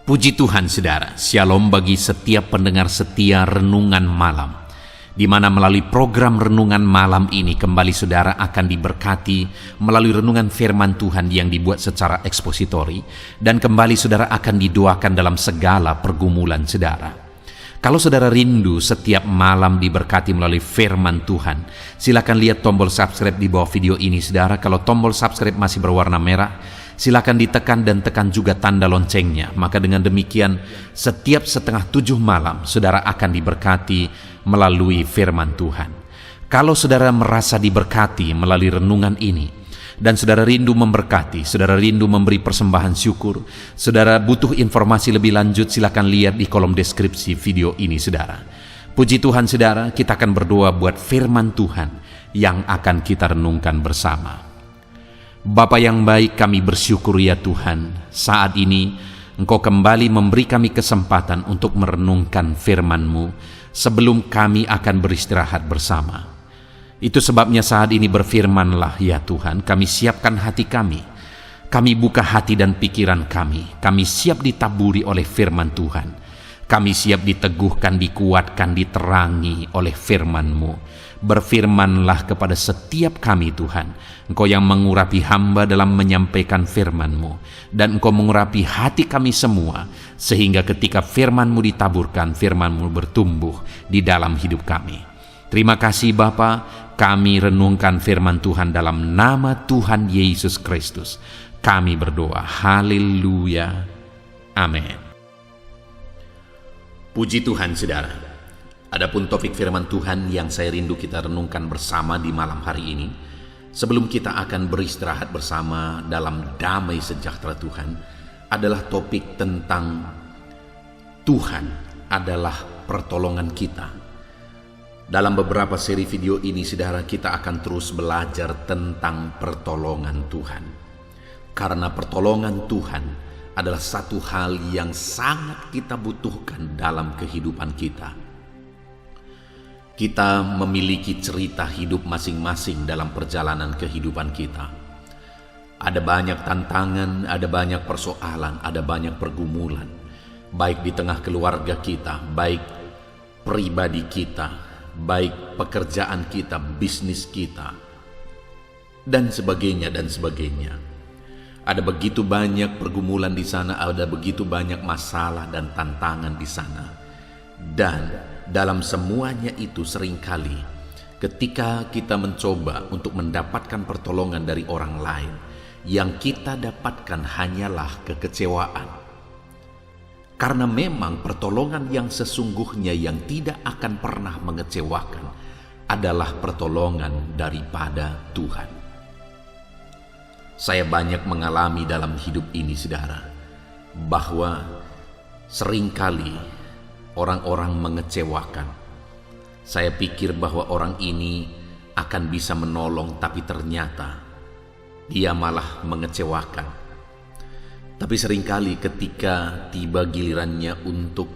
Puji Tuhan saudara, shalom bagi setiap pendengar setia Renungan Malam, di mana melalui program Renungan Malam ini kembali saudara akan diberkati melalui renungan firman Tuhan yang dibuat secara ekspositori, dan kembali saudara akan didoakan dalam segala pergumulan saudara. Kalau saudara rindu setiap malam diberkati melalui firman Tuhan, silakan lihat tombol subscribe di bawah video ini saudara. Kalau tombol subscribe masih berwarna merah, silakan ditekan dan tekan juga tanda loncengnya. Maka dengan demikian setiap 6:30 malam saudara akan diberkati melalui firman Tuhan. Kalau saudara merasa diberkati melalui renungan ini, dan saudara rindu memberkati, saudara rindu memberi persembahan syukur, saudara butuh informasi lebih lanjut, silakan lihat di kolom deskripsi video ini saudara. Puji Tuhan saudara, kita akan berdoa buat firman Tuhan yang akan kita renungkan bersama. Bapa yang baik, kami bersyukur ya Tuhan, saat ini Engkau kembali memberi kami kesempatan untuk merenungkan firman-Mu sebelum kami akan beristirahat bersama. Itu sebabnya saat ini berfirmanlah ya Tuhan, kami siapkan hati kami buka hati dan pikiran kami siap ditaburi oleh firman Tuhan, kami siap diteguhkan, dikuatkan, diterangi oleh firman-Mu. Berfirmanlah kepada setiap kami Tuhan, Engkau yang mengurapi hamba dalam menyampaikan firman-Mu, dan Engkau mengurapi hati kami semua, sehingga ketika firman-Mu ditaburkan, firman-Mu bertumbuh di dalam hidup kami. Terima kasih Bapa, kami renungkan firman Tuhan dalam nama Tuhan Yesus Kristus. Kami berdoa, haleluya, amin. Puji Tuhan saudara. Adapun topik firman Tuhan yang saya rindu kita renungkan bersama di malam hari ini, sebelum kita akan beristirahat bersama dalam damai sejahtera Tuhan, adalah topik tentang Tuhan adalah pertolongan kita. Dalam beberapa seri video ini, saudara, kita akan terus belajar tentang pertolongan Tuhan. Karena pertolongan Tuhan adalah satu hal yang sangat kita butuhkan dalam kehidupan kita. Kita memiliki cerita hidup masing-masing dalam perjalanan kehidupan kita. Ada banyak tantangan, ada banyak persoalan, ada banyak pergumulan, baik di tengah keluarga kita, baik pribadi kita, baik pekerjaan kita, bisnis kita, dan sebagainya dan sebagainya. Ada begitu banyak pergumulan di sana, ada begitu banyak masalah dan tantangan di sana. Dan dalam semuanya itu seringkali ketika kita mencoba untuk mendapatkan pertolongan dari orang lain, yang kita dapatkan hanyalah kekecewaan. Karena memang pertolongan yang sesungguhnya yang tidak akan pernah mengecewakan adalah pertolongan daripada Tuhan. Saya banyak mengalami dalam hidup ini saudara, bahwa seringkali orang-orang mengecewakan. Saya pikir bahwa orang ini akan bisa menolong, tapi ternyata dia malah mengecewakan. Tapi seringkali ketika tiba gilirannya untuk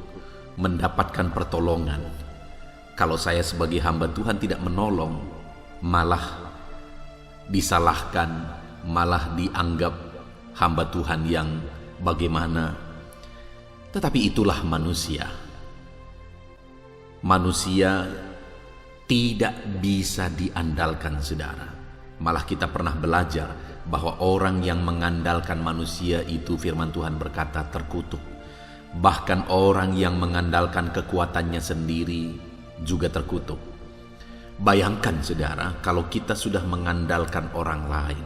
mendapatkan pertolongan, kalau saya sebagai hamba Tuhan tidak menolong, malah disalahkan, malah dianggap hamba Tuhan yang bagaimana. Tetapi itulah manusia. Manusia tidak bisa diandalkan saudara. Malah kita pernah belajar bahwa orang yang mengandalkan manusia itu, firman Tuhan berkata, terkutuk. Bahkan orang yang mengandalkan kekuatannya sendiri juga terkutuk. Bayangkan saudara, kalau kita sudah mengandalkan orang lain,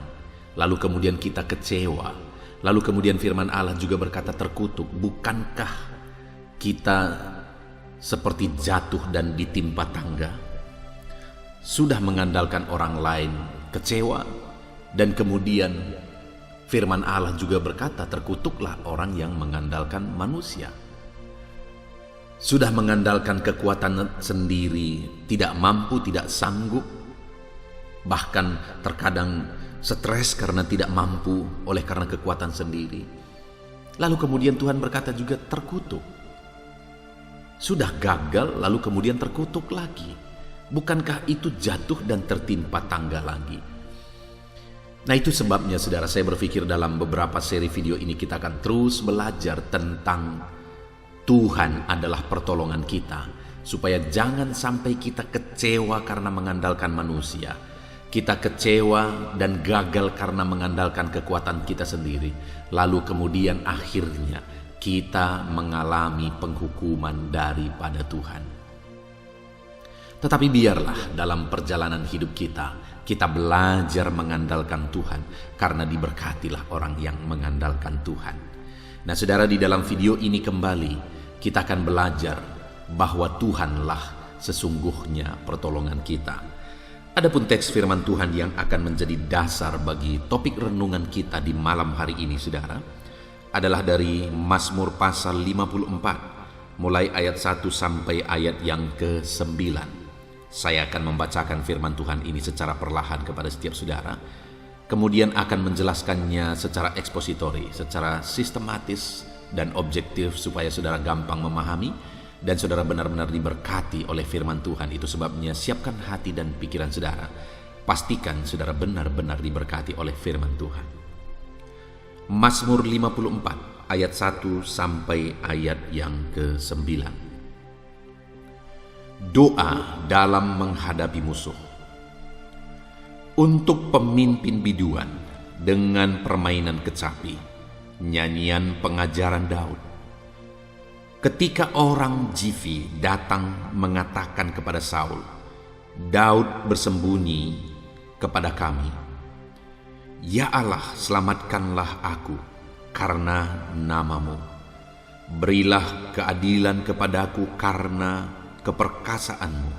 lalu kemudian kita kecewa, lalu kemudian firman Allah juga berkata terkutuk, bukankah kita seperti jatuh dan ditimpa tangga? Sudah mengandalkan orang lain, kecewa, dan kemudian firman Allah juga berkata terkutuklah orang yang mengandalkan manusia. Sudah mengandalkan kekuatan sendiri, tidak mampu, tidak sanggup, bahkan terkadang stres karena tidak mampu oleh karena kekuatan sendiri. Lalu kemudian Tuhan berkata juga terkutuk. Sudah gagal lalu kemudian terkutuk lagi. Bukankah itu jatuh dan tertimpa tangga lagi? Nah, itu sebabnya saudara, saya berpikir dalam beberapa seri video ini kita akan terus belajar tentang Tuhan adalah pertolongan kita, supaya jangan sampai kita kecewa karena mengandalkan manusia. Kita kecewa dan gagal karena mengandalkan kekuatan kita sendiri. Lalu kemudian akhirnya kita mengalami penghukuman daripada Tuhan. Tetapi biarlah dalam perjalanan hidup kita belajar mengandalkan Tuhan, karena diberkatilah orang yang mengandalkan Tuhan. Nah saudara, di dalam video ini kembali kita akan belajar bahwa Tuhanlah sesungguhnya pertolongan kita. Adapun teks firman Tuhan yang akan menjadi dasar bagi topik renungan kita di malam hari ini saudara, adalah dari Mazmur pasal 54, mulai ayat 1 sampai ayat yang ke-9. Saya akan membacakan firman Tuhan ini secara perlahan kepada setiap saudara, kemudian akan menjelaskannya secara ekspositori, secara sistematis dan objektif supaya saudara gampang memahami dan saudara benar-benar diberkati oleh firman Tuhan. Itu sebabnya siapkan hati dan pikiran saudara. Pastikan saudara benar-benar diberkati oleh firman Tuhan. Mazmur 54 ayat 1 sampai ayat yang ke-9. Doa dalam menghadapi musuh. Untuk pemimpin biduan dengan permainan kecapi, nyanyian pengajaran Daud. Ketika orang Zifi datang mengatakan kepada Saul, Daud bersembunyi kepada kami. Ya Allah, selamatkanlah aku karena namamu. Berilah keadilan kepadaku karena keperkasaanmu.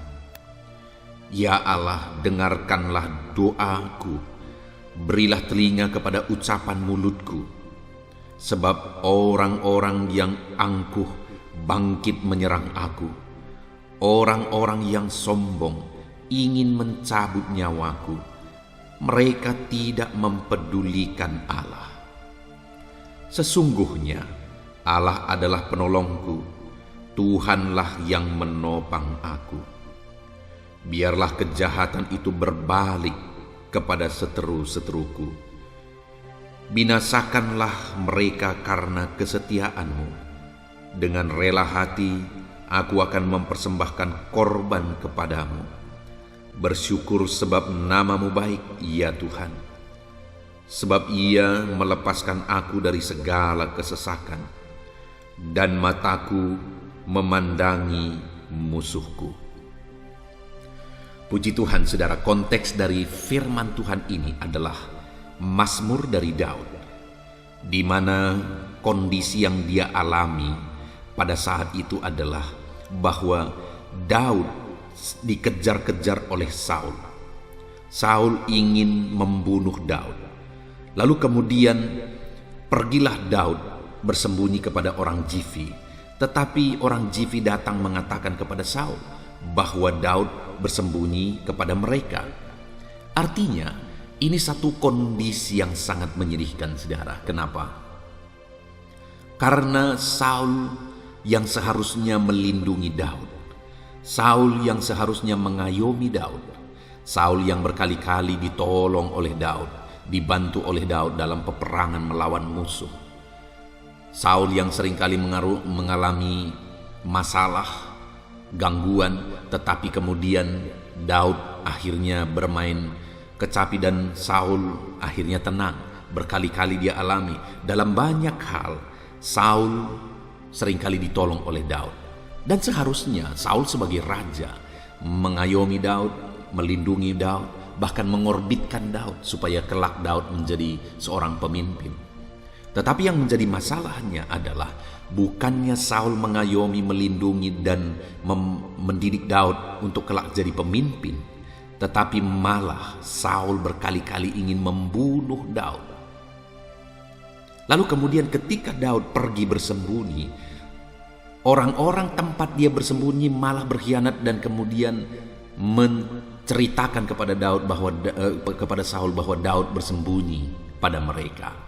Ya Allah, dengarkanlah doaku. Berilah telinga kepada ucapan mulutku. Sebab orang-orang yang angkuh bangkit menyerang aku. Orang-orang yang sombong ingin mencabut nyawaku. Mereka tidak mempedulikan Allah. Sesungguhnya Allah adalah penolongku. Tuhanlah yang menopang aku. Biarlah kejahatan itu berbalik kepada seteru-seteruku. Binasakanlah mereka karena kesetiaanmu. Dengan rela hati aku akan mempersembahkan korban kepadamu. Bersyukur sebab namamu baik, ya Tuhan. Sebab ia melepaskan aku dari segala kesesakan, dan mataku memandangi musuhku. Puji Tuhan saudara, konteks dari firman Tuhan ini adalah Mazmur dari Daud, di mana kondisi yang dia alami pada saat itu adalah bahwa Daud dikejar-kejar oleh Saul. Saul ingin membunuh Daud. Lalu kemudian pergilah Daud bersembunyi kepada orang Zifi. Tetapi orang Zifi datang mengatakan kepada Saul bahwa Daud bersembunyi kepada mereka. Artinya, ini satu kondisi yang sangat menyedihkan, saudara. Kenapa? Karena Saul yang seharusnya melindungi Daud, Saul yang seharusnya mengayomi Daud, Saul yang berkali-kali ditolong oleh Daud, dibantu oleh Daud dalam peperangan melawan musuh, Saul yang seringkali mengalami masalah, gangguan, tetapi kemudian Daud akhirnya bermain kecapi dan Saul akhirnya tenang. Berkali-kali dia alami. Dalam banyak hal, Saul seringkali ditolong oleh Daud. Dan seharusnya Saul sebagai raja mengayomi Daud, melindungi Daud, bahkan mengorbitkan Daud supaya kelak Daud menjadi seorang pemimpin. Tetapi yang menjadi masalahnya adalah bukannya Saul mengayomi, melindungi dan mendidik Daud untuk kelak jadi pemimpin, tetapi malah Saul berkali-kali ingin membunuh Daud. Lalu kemudian ketika Daud pergi bersembunyi, orang-orang tempat dia bersembunyi malah berkhianat dan kemudian menceritakan kepada kepada Saul bahwa Daud bersembunyi pada mereka.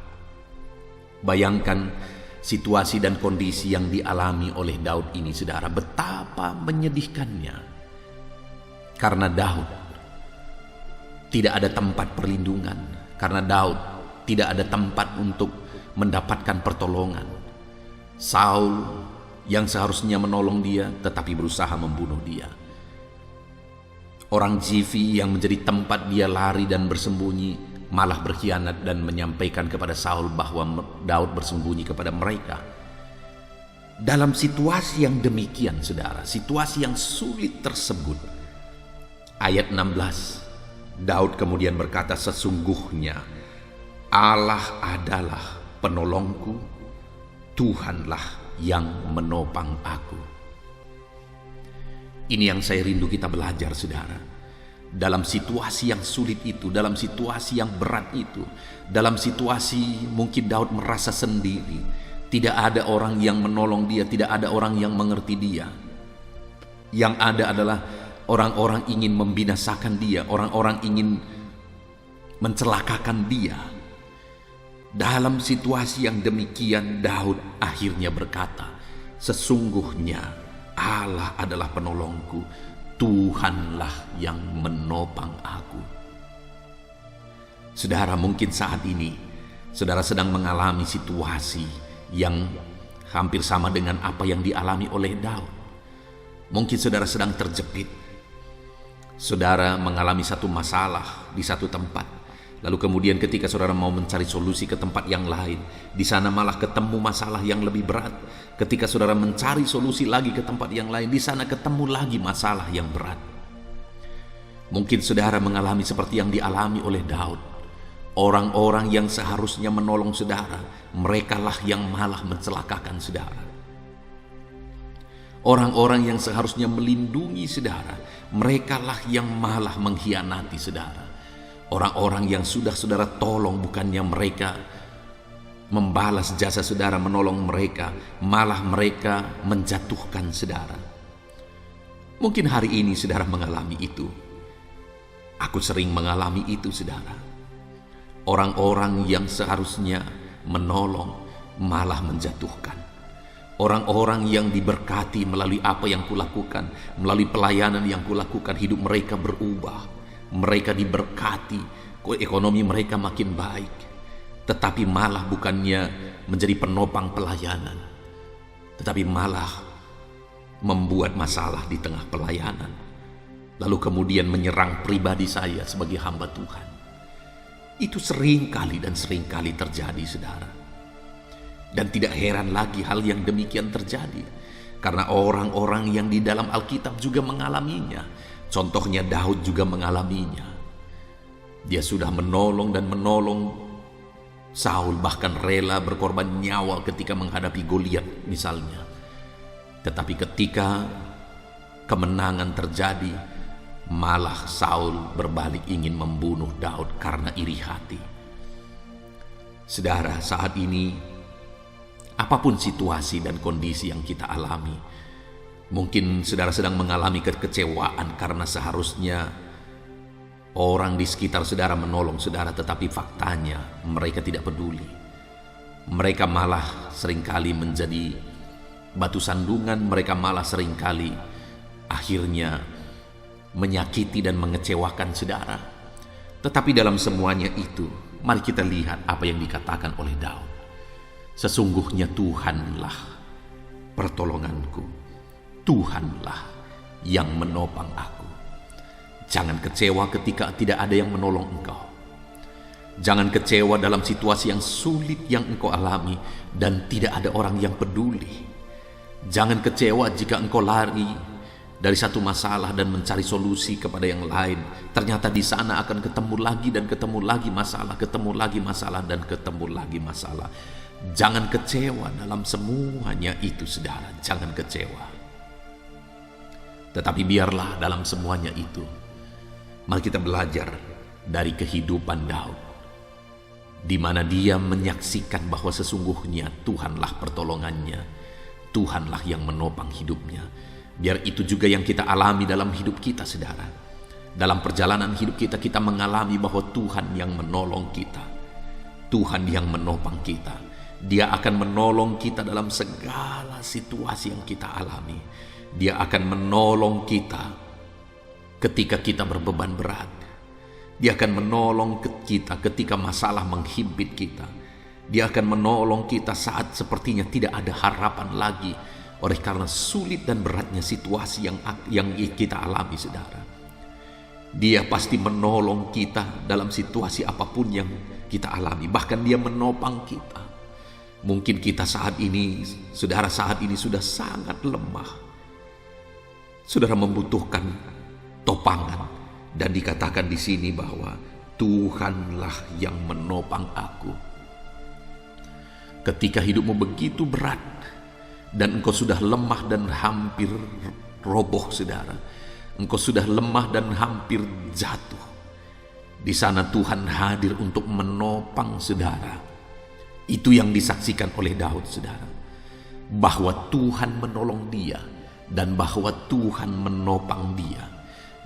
Bayangkan situasi dan kondisi yang dialami oleh Daud ini, saudara, betapa menyedihkannya. Karena Daud tidak ada tempat perlindungan, karena Daud tidak ada tempat untuk mendapatkan pertolongan. Saul yang seharusnya menolong dia tetapi berusaha membunuh dia. Orang Zifi yang menjadi tempat dia lari dan bersembunyi malah berkhianat dan menyampaikan kepada Saul bahwa Daud bersembunyi kepada mereka. Dalam situasi yang demikian, saudara, situasi yang sulit tersebut, ayat 16, Daud kemudian berkata, sesungguhnya Allah adalah penolongku, Tuhanlah yang menopang aku. Ini yang saya rindu kita belajar, saudara. Dalam situasi yang sulit itu, dalam situasi yang berat itu, dalam situasi mungkin Daud merasa sendiri, tidak ada orang yang menolong dia, tidak ada orang yang mengerti dia. Yang ada adalah orang-orang ingin membinasakan dia, orang-orang ingin mencelakakan dia. Dalam situasi yang demikian, Daud akhirnya berkata, sesungguhnya Allah adalah penolongku, Tuhanlah yang menopang aku. Saudara, mungkin saat ini saudara sedang mengalami situasi yang hampir sama dengan apa yang dialami oleh Daud. Mungkin saudara sedang terjepit. Saudara mengalami satu masalah di satu tempat. Lalu kemudian ketika saudara mau mencari solusi ke tempat yang lain, di sana malah ketemu masalah yang lebih berat. Ketika saudara mencari solusi lagi ke tempat yang lain, di sana ketemu lagi masalah yang berat. Mungkin saudara mengalami seperti yang dialami oleh Daud. Orang-orang yang seharusnya menolong saudara, merekalah yang malah mencelakakan saudara. Orang-orang yang seharusnya melindungi saudara, merekalah yang malah mengkhianati saudara. Orang-orang yang sudah saudara tolong, bukannya mereka membalas jasa saudara menolong mereka, malah mereka menjatuhkan saudara. Mungkin hari ini saudara mengalami itu. Aku sering mengalami itu, saudara. Orang-orang yang seharusnya menolong malah menjatuhkan. Orang-orang yang diberkati melalui apa yang kulakukan, melalui pelayanan yang kulakukan, hidup mereka berubah. Mereka diberkati, ekonomi mereka makin baik, tetapi malah bukannya menjadi penopang pelayanan, tetapi malah membuat masalah di tengah pelayanan, lalu kemudian menyerang pribadi saya sebagai hamba Tuhan. Itu sering kali terjadi, saudara. Dan tidak heran lagi hal yang demikian terjadi, karena orang-orang yang di dalam Alkitab juga mengalaminya. Contohnya Daud juga mengalaminya. Dia sudah menolong dan menolong Saul, bahkan rela berkorban nyawa ketika menghadapi Goliat misalnya. Tetapi ketika kemenangan terjadi, malah Saul berbalik ingin membunuh Daud karena iri hati. Saudara, saat ini apapun situasi dan kondisi yang kita alami, mungkin saudara sedang mengalami kekecewaan karena seharusnya orang di sekitar saudara menolong saudara, tetapi faktanya mereka tidak peduli. Mereka malah seringkali menjadi batu sandungan, mereka malah seringkali akhirnya menyakiti dan mengecewakan saudara. Tetapi dalam semuanya itu, mari kita lihat apa yang dikatakan oleh Daud. Sesungguhnya Tuhanlah pertolonganku, Tuhanlah yang menopang aku. Jangan kecewa ketika tidak ada yang menolong engkau. Jangan kecewa dalam situasi yang sulit yang engkau alami dan tidak ada orang yang peduli. Jangan kecewa jika engkau lari dari satu masalah dan mencari solusi kepada yang lain. Ternyata di sana akan ketemu lagi dan ketemu lagi masalah, ketemu lagi masalah dan ketemu lagi masalah. Jangan kecewa dalam semuanya itu, saudara. Jangan kecewa. Tetapi biarlah dalam semuanya itu, mari kita belajar dari kehidupan Daud, di mana dia menyaksikan bahwa sesungguhnya Tuhanlah pertolongannya, Tuhanlah yang menopang hidupnya. Biar itu juga yang kita alami dalam hidup kita, saudara. Dalam perjalanan hidup kita, kita mengalami bahwa Tuhan yang menolong kita, Tuhan yang menopang kita. Dia akan menolong kita dalam segala situasi yang kita alami. Dia akan menolong kita ketika kita berbeban berat. Dia akan menolong kita ketika masalah menghimpit kita. Dia akan menolong kita saat sepertinya tidak ada harapan lagi oleh karena sulit dan beratnya situasi yang kita alami, saudara. Dia pasti menolong kita dalam situasi apapun yang kita alami. Bahkan dia menopang kita. Mungkin kita saat ini, saudara saat ini sudah sangat lemah. Saudara membutuhkan topangan. Dan dikatakan di sini bahwa Tuhanlah yang menopang aku. Ketika hidupmu begitu berat dan engkau sudah lemah dan hampir roboh, saudara. Engkau sudah lemah dan hampir jatuh. Di sana Tuhan hadir untuk menopang saudara. Itu yang disaksikan oleh Daud, saudara. Bahwa Tuhan menolong dia dan bahwa Tuhan menopang dia.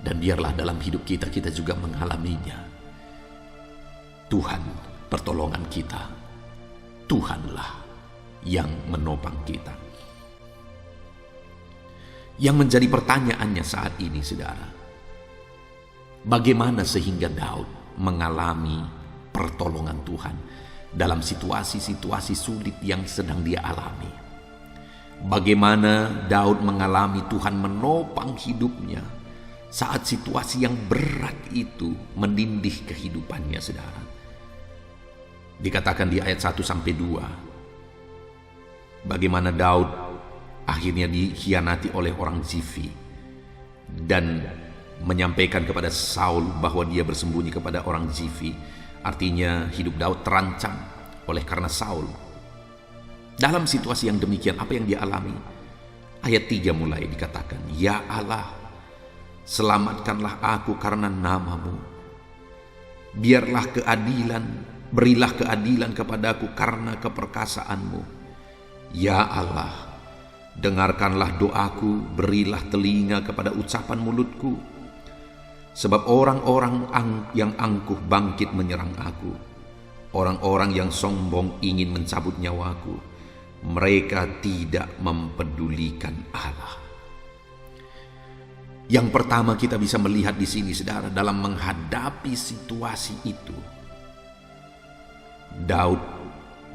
Dan biarlah dalam hidup kita juga mengalaminya. Tuhan pertolongan kita. Tuhanlah yang menopang kita. Yang menjadi pertanyaannya saat ini, saudara. Bagaimana sehingga Daud mengalami pertolongan Tuhan dalam situasi-situasi sulit yang sedang dia alami? Bagaimana Daud mengalami Tuhan menopang hidupnya saat situasi yang berat itu menindih kehidupannya, saudara. Dikatakan di ayat 1-2, bagaimana Daud akhirnya dikhianati oleh orang Zifi dan menyampaikan kepada Saul bahwa dia bersembunyi kepada orang Zifi. Artinya hidup Daud terancam oleh karena Saul. Dalam situasi yang demikian, apa yang dia alami? Ayat 3 mulai dikatakan, "Ya Allah, selamatkanlah aku karena nama-Mu. Berilah keadilan kepadaku karena keperkasaan-Mu. Ya Allah, dengarkanlah doaku, berilah telinga kepada ucapan mulutku. Sebab orang-orang yang angkuh bangkit menyerang aku. Orang-orang yang sombong ingin mencabut nyawaku. Mereka tidak mempedulikan Allah." Yang pertama kita bisa melihat di sini, saudara, dalam menghadapi situasi itu, Daud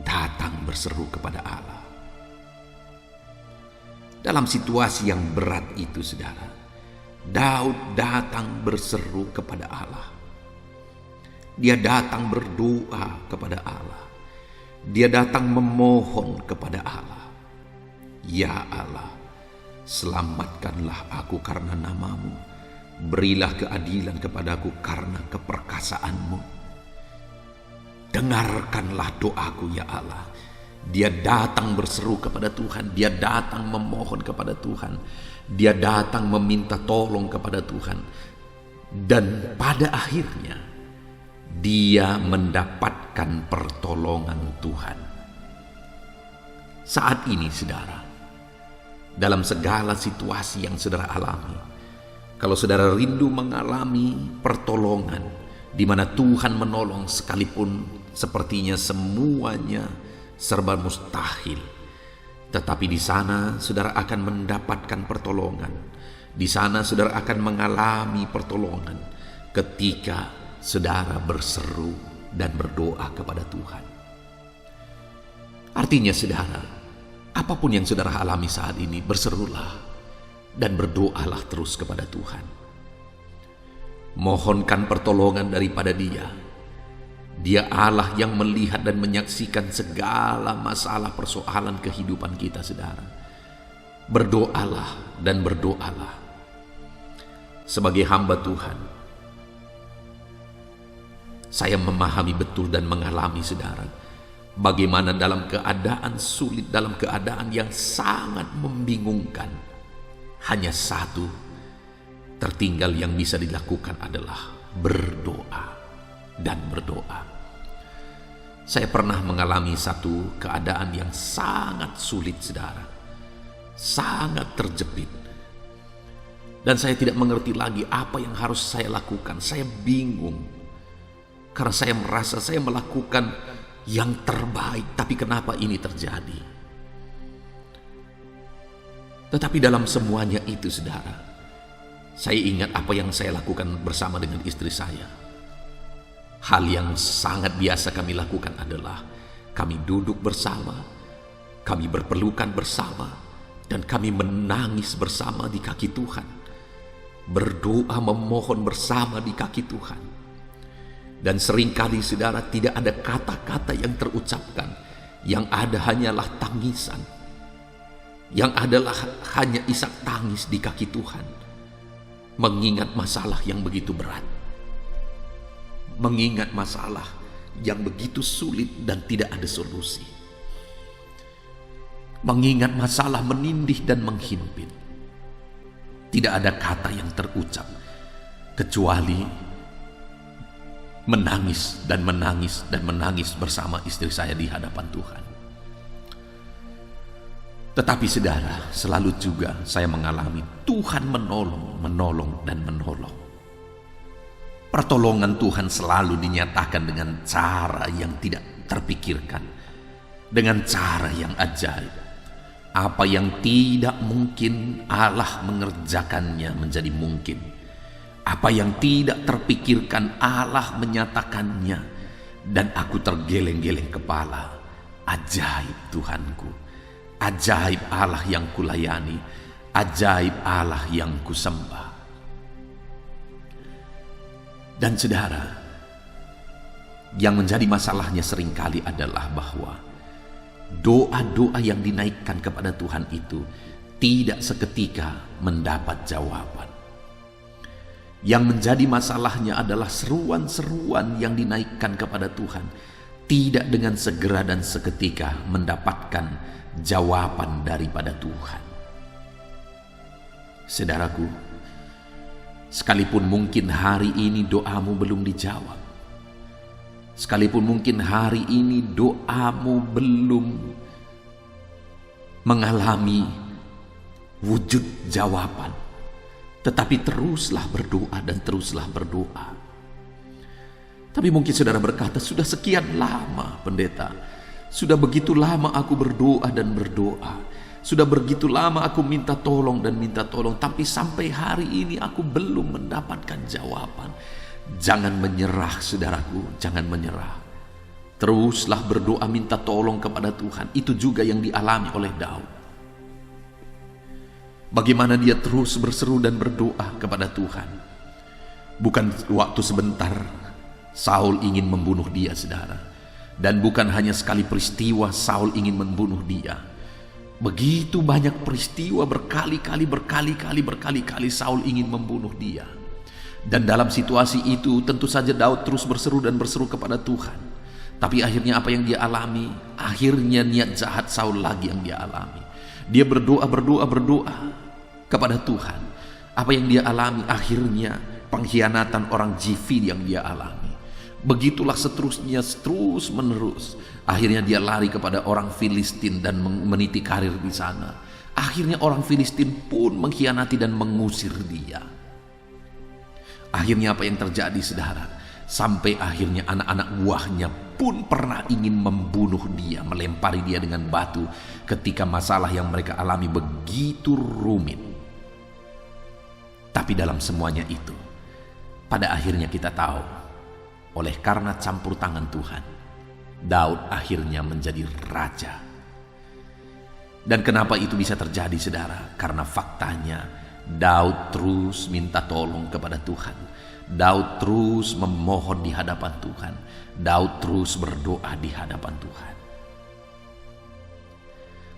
datang berseru kepada Allah. Dalam situasi yang berat itu, saudara, Daud datang berseru kepada Allah. Dia datang berdoa kepada Allah. Dia datang memohon kepada Allah. Ya Allah, selamatkanlah aku karena nama-Mu. Berilah keadilan kepadaku karena keperkasaan-Mu. Dengarkanlah doaku, ya Allah. Dia datang berseru kepada Tuhan. Dia datang memohon kepada Tuhan. Dia datang meminta tolong kepada Tuhan. Dan pada akhirnya dia mendapatkan pertolongan Tuhan. Saat ini, saudara, dalam segala situasi yang saudara alami, kalau saudara rindu mengalami pertolongan di mana Tuhan menolong sekalipun sepertinya semuanya serba mustahil, tetapi di sana saudara akan mendapatkan pertolongan. Di sana saudara akan mengalami pertolongan ketika saudara berseru dan berdoa kepada Tuhan. Artinya, saudara, apapun yang saudara alami saat ini, berserulah dan berdoalah terus kepada Tuhan. Mohonkan pertolongan daripada Dia. Dia Allah yang melihat dan menyaksikan segala masalah persoalan kehidupan kita, saudara. Berdoalah dan berdoalah. Sebagai hamba Tuhan, saya memahami betul dan mengalami, saudara, bagaimana dalam keadaan sulit, dalam keadaan yang sangat membingungkan, hanya satu tertinggal yang bisa dilakukan adalah berdoa dan berdoa. Saya pernah mengalami satu keadaan yang sangat sulit, saudara, sangat terjepit. Dan saya tidak mengerti lagi apa yang harus saya lakukan. Saya bingung. Karena saya merasa saya melakukan yang terbaik, tapi kenapa ini terjadi? Tetapi dalam semuanya itu, saudara, saya ingat apa yang saya lakukan bersama dengan istri saya. Hal yang sangat biasa kami lakukan adalah kami duduk bersama, kami berpelukan bersama, dan kami menangis bersama di kaki Tuhan. Berdoa memohon bersama di kaki Tuhan. Dan seringkali saudara, tidak ada kata-kata yang terucapkan. Yang ada hanyalah tangisan. Yang adalah hanya isak tangis di kaki Tuhan. Mengingat masalah yang begitu berat. Mengingat masalah yang begitu sulit dan tidak ada solusi. Mengingat masalah menindih dan menghimpit. Tidak ada kata yang terucap kecuali menangis dan menangis dan menangis bersama istri saya di hadapan Tuhan. Tetapi saudara, selalu juga saya mengalami Tuhan menolong dan menolong. Pertolongan Tuhan selalu dinyatakan dengan cara yang tidak terpikirkan, dengan cara yang ajaib. Apa yang tidak mungkin, Allah mengerjakannya menjadi mungkin. Apa yang tidak terpikirkan, Allah menyatakannya. Dan aku tergeleng-geleng kepala. Ajaib Tuhanku, ajaib Allah yang kulayani, ajaib Allah yang kusembah. Dan saudara, yang menjadi masalahnya seringkali adalah bahwa doa-doa yang dinaikkan kepada Tuhan itu tidak seketika mendapat jawaban. Yang menjadi masalahnya adalah seruan-seruan yang dinaikkan kepada Tuhan tidak dengan segera dan seketika mendapatkan jawaban daripada Tuhan. Saudaraku, sekalipun mungkin hari ini doamu belum dijawab, sekalipun mungkin hari ini doamu belum mengalami wujud jawaban, tetapi teruslah berdoa dan teruslah berdoa. Tapi mungkin saudara berkata, sudah sekian lama pendeta, sudah begitu lama aku berdoa dan berdoa, sudah begitu lama aku minta tolong dan minta tolong, tapi sampai hari ini aku belum mendapatkan jawaban. Jangan menyerah saudaraku, jangan menyerah. Teruslah berdoa minta tolong kepada Tuhan. Itu juga yang dialami oleh Daud. Bagaimana dia terus berseru dan berdoa kepada Tuhan. Bukan waktu sebentar Saul ingin membunuh dia, saudara. Dan bukan hanya sekali peristiwa Saul ingin membunuh dia. Begitu banyak peristiwa berkali-kali Saul ingin membunuh dia. Dan dalam situasi itu tentu saja Daud terus berseru dan berseru kepada Tuhan. Tapi akhirnya apa yang dia alami? Akhirnya niat jahat Saul lagi yang dia alami. Dia berdoa kepada Tuhan. Apa yang dia alami? Akhirnya pengkhianatan orang Zifim yang dia alami. Begitulah seterusnya, terus menerus. Akhirnya dia lari kepada orang Filistin dan meniti karir di sana. Akhirnya orang Filistin pun mengkhianati dan mengusir dia. Akhirnya apa yang terjadi, saudara? Sampai akhirnya anak-anak buahnya pun pernah ingin membunuh dia, melempari dia dengan batu ketika masalah yang mereka alami begitu rumit. Tapi dalam semuanya itu, pada akhirnya kita tahu, oleh karena campur tangan Tuhan, Daud akhirnya menjadi raja. Dan kenapa itu bisa terjadi, saudara? Karena faktanya Daud terus minta tolong kepada Tuhan. Daud terus memohon di hadapan Tuhan. Daud terus berdoa di hadapan Tuhan.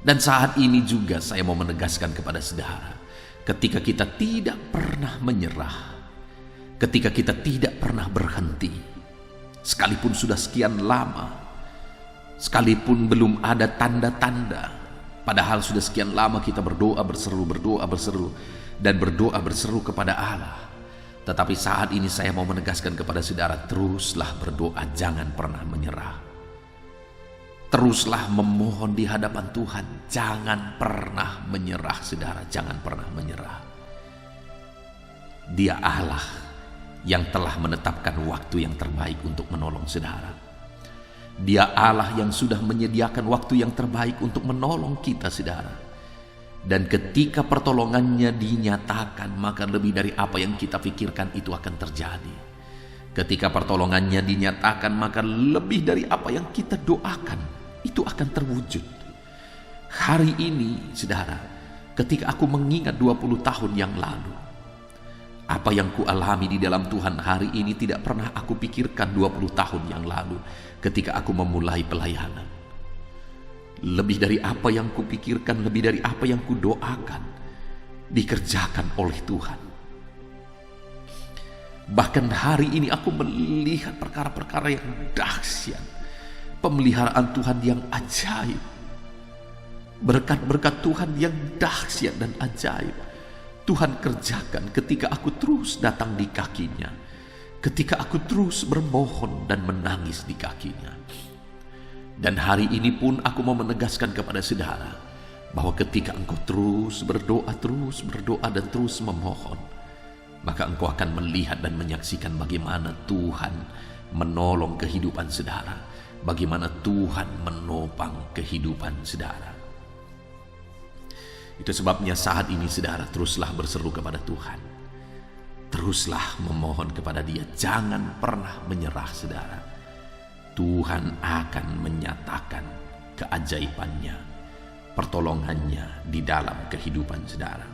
Dan saat ini juga saya mau menegaskan kepada saudara, ketika kita tidak pernah menyerah, ketika kita tidak pernah berhenti, sekalipun sudah sekian lama, sekalipun belum ada tanda-tanda, padahal sudah sekian lama kita berdoa berseru dan berdoa berseru kepada Allah. Tetapi saat ini saya mau menegaskan kepada saudara, teruslah berdoa, jangan pernah menyerah. Teruslah memohon di hadapan Tuhan, jangan pernah menyerah saudara, jangan pernah menyerah. Dia Allah yang telah menetapkan waktu yang terbaik untuk menolong saudara. Dia Allah yang sudah menyediakan waktu yang terbaik untuk menolong kita, saudara. Dan ketika pertolongannya dinyatakan, maka lebih dari apa yang kita pikirkan itu akan terjadi. Ketika pertolongannya dinyatakan, maka lebih dari apa yang kita doakan, itu akan terwujud. Hari ini, saudara, ketika aku mengingat 20 tahun yang lalu, apa yang kualami di dalam Tuhan hari ini tidak pernah aku pikirkan 20 tahun yang lalu ketika aku memulai pelayanan. Lebih dari apa yang kupikirkan, lebih dari apa yang kudoakan, dikerjakan oleh Tuhan. Bahkan hari ini aku melihat perkara-perkara yang dahsyat, pemeliharaan Tuhan yang ajaib, berkat-berkat Tuhan yang dahsyat dan ajaib Tuhan kerjakan ketika aku terus datang di kakinya, ketika aku terus bermohon dan menangis di kakinya. Dan hari ini pun aku mau menegaskan kepada saudara bahwa ketika engkau terus berdoa dan terus memohon, maka engkau akan melihat dan menyaksikan bagaimana Tuhan menolong kehidupan saudara, bagaimana Tuhan menopang kehidupan saudara. Itu sebabnya saat ini saudara teruslah berseru kepada Tuhan. Teruslah memohon kepada Dia, jangan pernah menyerah saudara. Tuhan akan menyatakan keajaibannya, pertolongannya di dalam kehidupan saudara.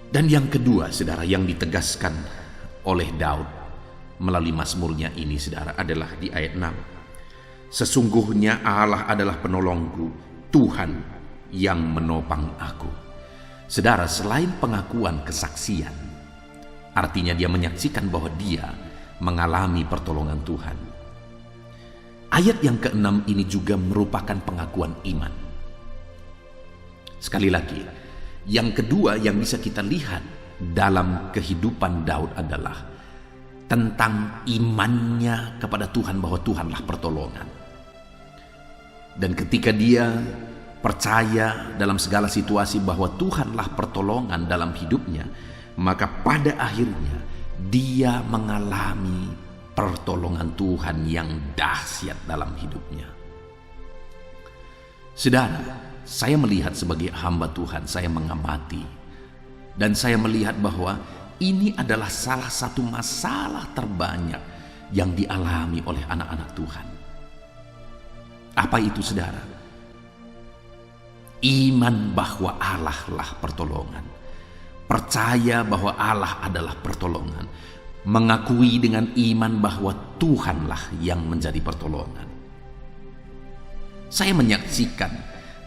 Dan yang kedua saudara yang ditegaskan oleh Daud melalui mazmurnya ini saudara adalah di ayat 6. Sesungguhnya Allah adalah penolongku, Tuhan yang menopang aku. Saudara, selain pengakuan kesaksian, artinya dia menyaksikan bahwa dia mengalami pertolongan Tuhan. Ayat yang ke-6 ini juga merupakan pengakuan iman. Sekali lagi, yang kedua yang bisa kita lihat dalam kehidupan Daud adalah tentang imannya kepada Tuhan bahwa Tuhanlah pertolongan. Dan ketika dia percaya dalam segala situasi bahwa Tuhanlah pertolongan dalam hidupnya, maka pada akhirnya dia mengalami pertolongan Tuhan yang dahsyat dalam hidupnya. Saudara, saya melihat sebagai hamba Tuhan, saya mengamati dan saya melihat bahwa ini adalah salah satu masalah terbanyak yang dialami oleh anak-anak Tuhan. Apa itu saudara? Iman bahwa Allah lah pertolongan, percaya bahwa Allah adalah pertolongan, mengakui dengan iman bahwa Tuhanlah yang menjadi pertolongan. Saya menyaksikan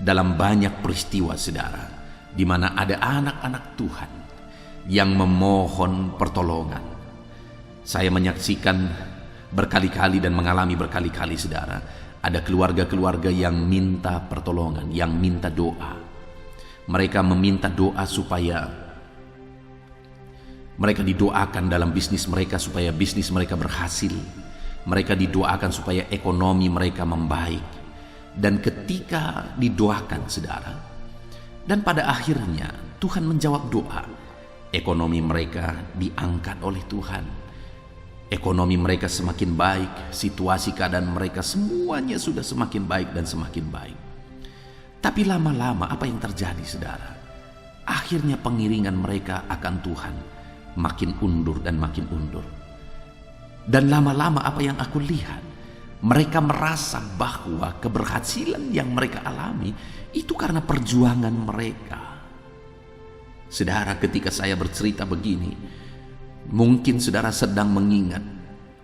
dalam banyak peristiwa saudara, di mana ada anak-anak Tuhan yang memohon pertolongan. Saya menyaksikan berkali-kali dan mengalami berkali-kali saudara, ada keluarga-keluarga yang minta pertolongan, yang minta doa. Mereka meminta doa supaya mereka didoakan dalam bisnis mereka, supaya bisnis mereka berhasil. Mereka didoakan supaya ekonomi mereka membaik. Dan ketika didoakan saudara, dan pada akhirnya Tuhan menjawab doa, ekonomi mereka diangkat oleh Tuhan. Ekonomi mereka semakin baik, situasi keadaan mereka semuanya sudah semakin baik dan semakin baik. Tapi lama-lama apa yang terjadi saudara? Akhirnya pengiringan mereka akan Tuhan makin undur dan makin undur. Dan lama-lama apa yang aku lihat, mereka merasa bahwa keberhasilan yang mereka alami itu karena perjuangan mereka. Saudara, ketika saya bercerita begini, mungkin saudara sedang mengingat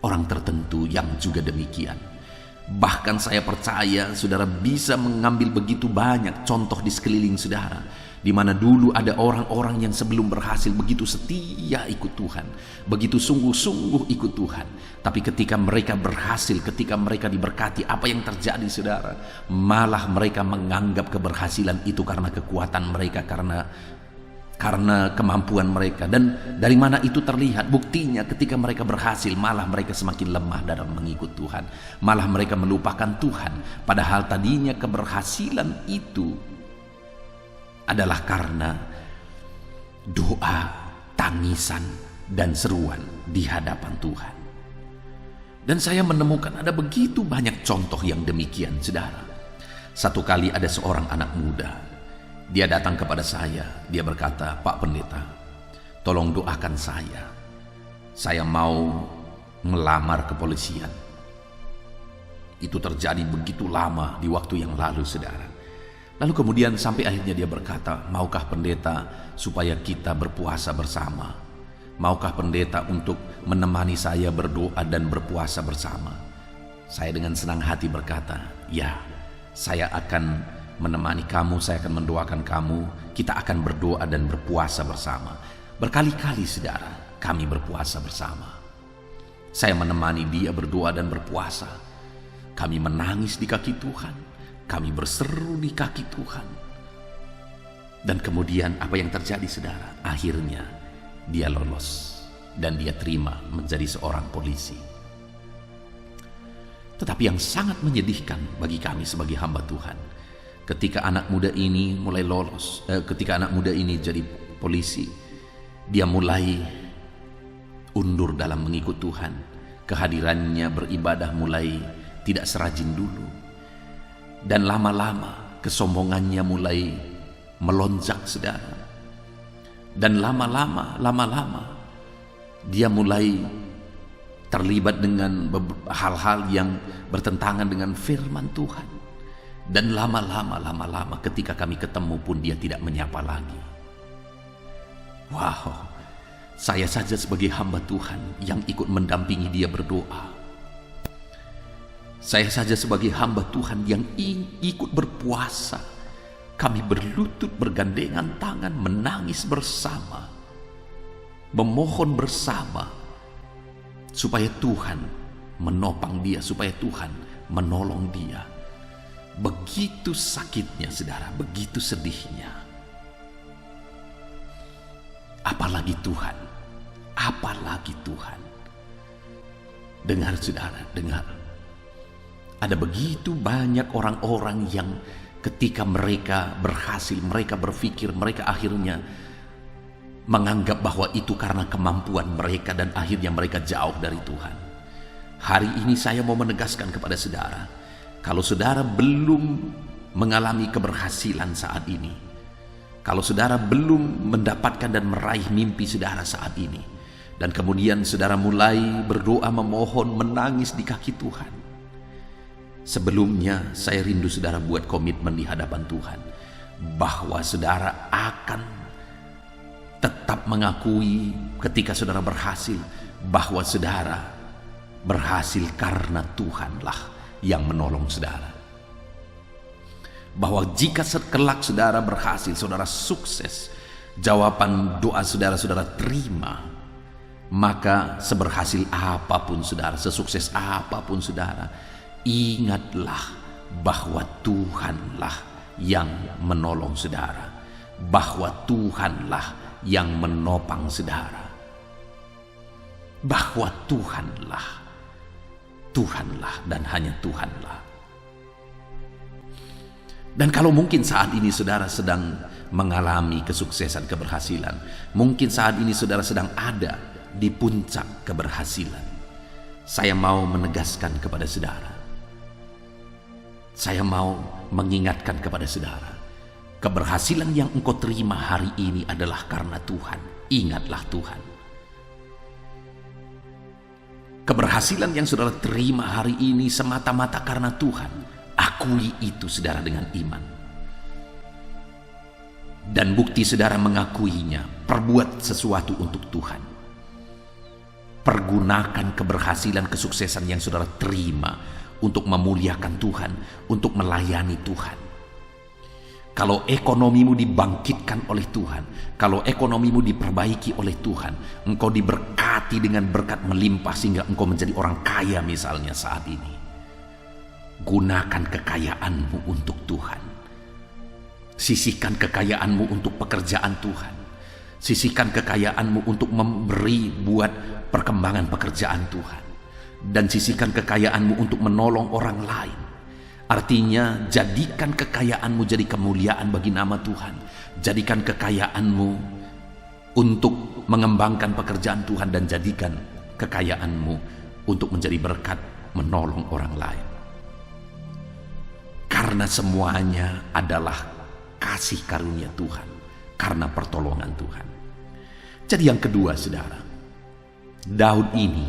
orang tertentu yang juga demikian. Bahkan saya percaya saudara bisa mengambil begitu banyak contoh di sekeliling saudara, di mana dulu ada orang-orang yang sebelum berhasil begitu setia ikut Tuhan, begitu sungguh-sungguh ikut Tuhan. Tapi ketika mereka berhasil, ketika mereka diberkati, apa yang terjadi saudara? Malah mereka menganggap keberhasilan itu karena kekuatan mereka, karena kemampuan mereka. Dan dari mana itu terlihat? Buktinya ketika mereka berhasil, malah mereka semakin lemah dalam mengikut Tuhan. Malah mereka melupakan Tuhan. Padahal tadinya keberhasilan itu adalah karena doa, tangisan, dan seruan di hadapan Tuhan. Dan saya menemukan ada begitu banyak contoh yang demikian, saudara. Satu kali ada seorang anak muda. Dia datang kepada saya, dia berkata, "Pak Pendeta, tolong doakan saya. saya mau melamar kepolisian. Itu terjadi begitu lama di waktu yang lalu, saudara. Lalu kemudian sampai akhirnya dia berkata, maukah pendeta supaya kita berpuasa bersama? Maukah pendeta untuk menemani saya berdoa dan berpuasa bersama? Saya dengan senang hati berkata, ya, saya akan menemani kamu, saya akan mendoakan kamu, kita akan berdoa dan berpuasa bersama. Berkali-kali, saudara, kami berpuasa bersama. Saya menemani dia berdoa dan berpuasa. Kami menangis di kaki Tuhan, kami berseru di kaki Tuhan. Dan kemudian apa yang terjadi, saudara? Akhirnya dia lolos dan dia terima menjadi seorang polisi. Tetapi yang sangat menyedihkan bagi kami sebagai hamba Tuhan, ketika anak muda ini mulai lolos, ketika anak muda ini jadi polisi, dia mulai undur dalam mengikut Tuhan. Kehadirannya beribadah mulai tidak serajin dulu. Dan lama-lama kesombongannya mulai melonjak, saudara. Dan lama-lama dia mulai terlibat dengan hal-hal yang bertentangan dengan firman Tuhan. Dan lama-lama ketika kami ketemu pun dia tidak menyapa lagi. Wow, saya saja sebagai hamba Tuhan yang ikut mendampingi dia berdoa. Saya saja sebagai hamba Tuhan yang ikut berpuasa. Kami berlutut bergandengan tangan, menangis bersama, memohon bersama supaya Tuhan menopang dia, supaya Tuhan menolong dia. Begitu sakitnya, saudara, begitu sedihnya. Apalagi Tuhan, apalagi Tuhan. Dengar, saudara, dengar. Ada begitu banyak orang-orang yang ketika mereka berhasil, mereka berpikir, mereka akhirnya menganggap bahwa itu karena kemampuan mereka dan akhirnya mereka jauh dari Tuhan. Hari ini saya mau menegaskan kepada saudara, kalau saudara belum mengalami keberhasilan saat ini, kalau saudara belum mendapatkan dan meraih mimpi saudara saat ini, dan kemudian saudara mulai berdoa, memohon, menangis di kaki Tuhan, sebelumnya saya rindu saudara buat komitmen di hadapan Tuhan bahwa saudara akan tetap mengakui ketika saudara berhasil bahwa saudara berhasil karena Tuhanlah yang menolong saudara. Bahwa jika sekelak saudara berhasil, saudara sukses, jawaban doa saudara terima, maka seberhasil apapun saudara, sesukses apapun saudara, ingatlah bahwa Tuhanlah yang menolong saudara, bahwa Tuhanlah yang menopang saudara, bahwa Tuhanlah dan hanya Tuhanlah. Dan kalau mungkin saat ini saudara sedang mengalami kesuksesan, keberhasilan, mungkin saat ini saudara sedang ada di puncak keberhasilan, saya mau menegaskan kepada saudara, saya mau mengingatkan kepada saudara, keberhasilan yang engkau terima hari ini adalah karena Tuhan. Ingatlah Tuhan. Keberhasilan yang saudara terima hari ini semata-mata karena Tuhan. Akui itu saudara dengan iman. Dan bukti saudara mengakuinya, perbuat sesuatu untuk Tuhan. Pergunakan keberhasilan, kesuksesan yang saudara terima untuk memuliakan Tuhan, untuk melayani Tuhan. Kalau ekonomimu dibangkitkan oleh Tuhan, kalau ekonomimu diperbaiki oleh Tuhan, engkau diberkati dengan berkat melimpah sehingga engkau menjadi orang kaya misalnya saat ini. Gunakan kekayaanmu untuk Tuhan. Sisihkan kekayaanmu untuk pekerjaan Tuhan. Sisihkan kekayaanmu untuk memberi buat perkembangan pekerjaan Tuhan. Dan sisihkan kekayaanmu untuk menolong orang lain. Artinya, jadikan kekayaanmu jadi kemuliaan bagi nama Tuhan. Jadikan kekayaanmu untuk mengembangkan pekerjaan Tuhan, dan jadikan kekayaanmu untuk menjadi berkat menolong orang lain. Karena semuanya adalah kasih karunia Tuhan, karena pertolongan Tuhan. Jadi yang kedua saudara, Daud ini,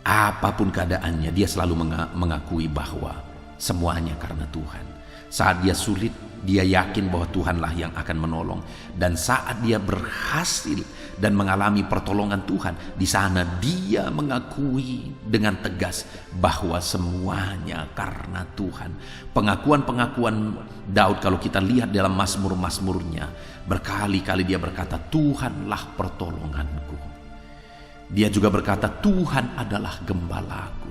apapun keadaannya, dia selalu mengakui bahwa semuanya karena Tuhan. Saat dia sulit, dia yakin bahwa Tuhanlah yang akan menolong. Dan saat dia berhasil dan mengalami pertolongan Tuhan, di sana dia mengakui dengan tegas bahwa semuanya karena Tuhan. Pengakuan-pengakuan Daud kalau kita lihat dalam mazmur-mazmurnya, berkali-kali dia berkata, Tuhanlah pertolonganku. Dia juga berkata, Tuhan adalah gembalaku.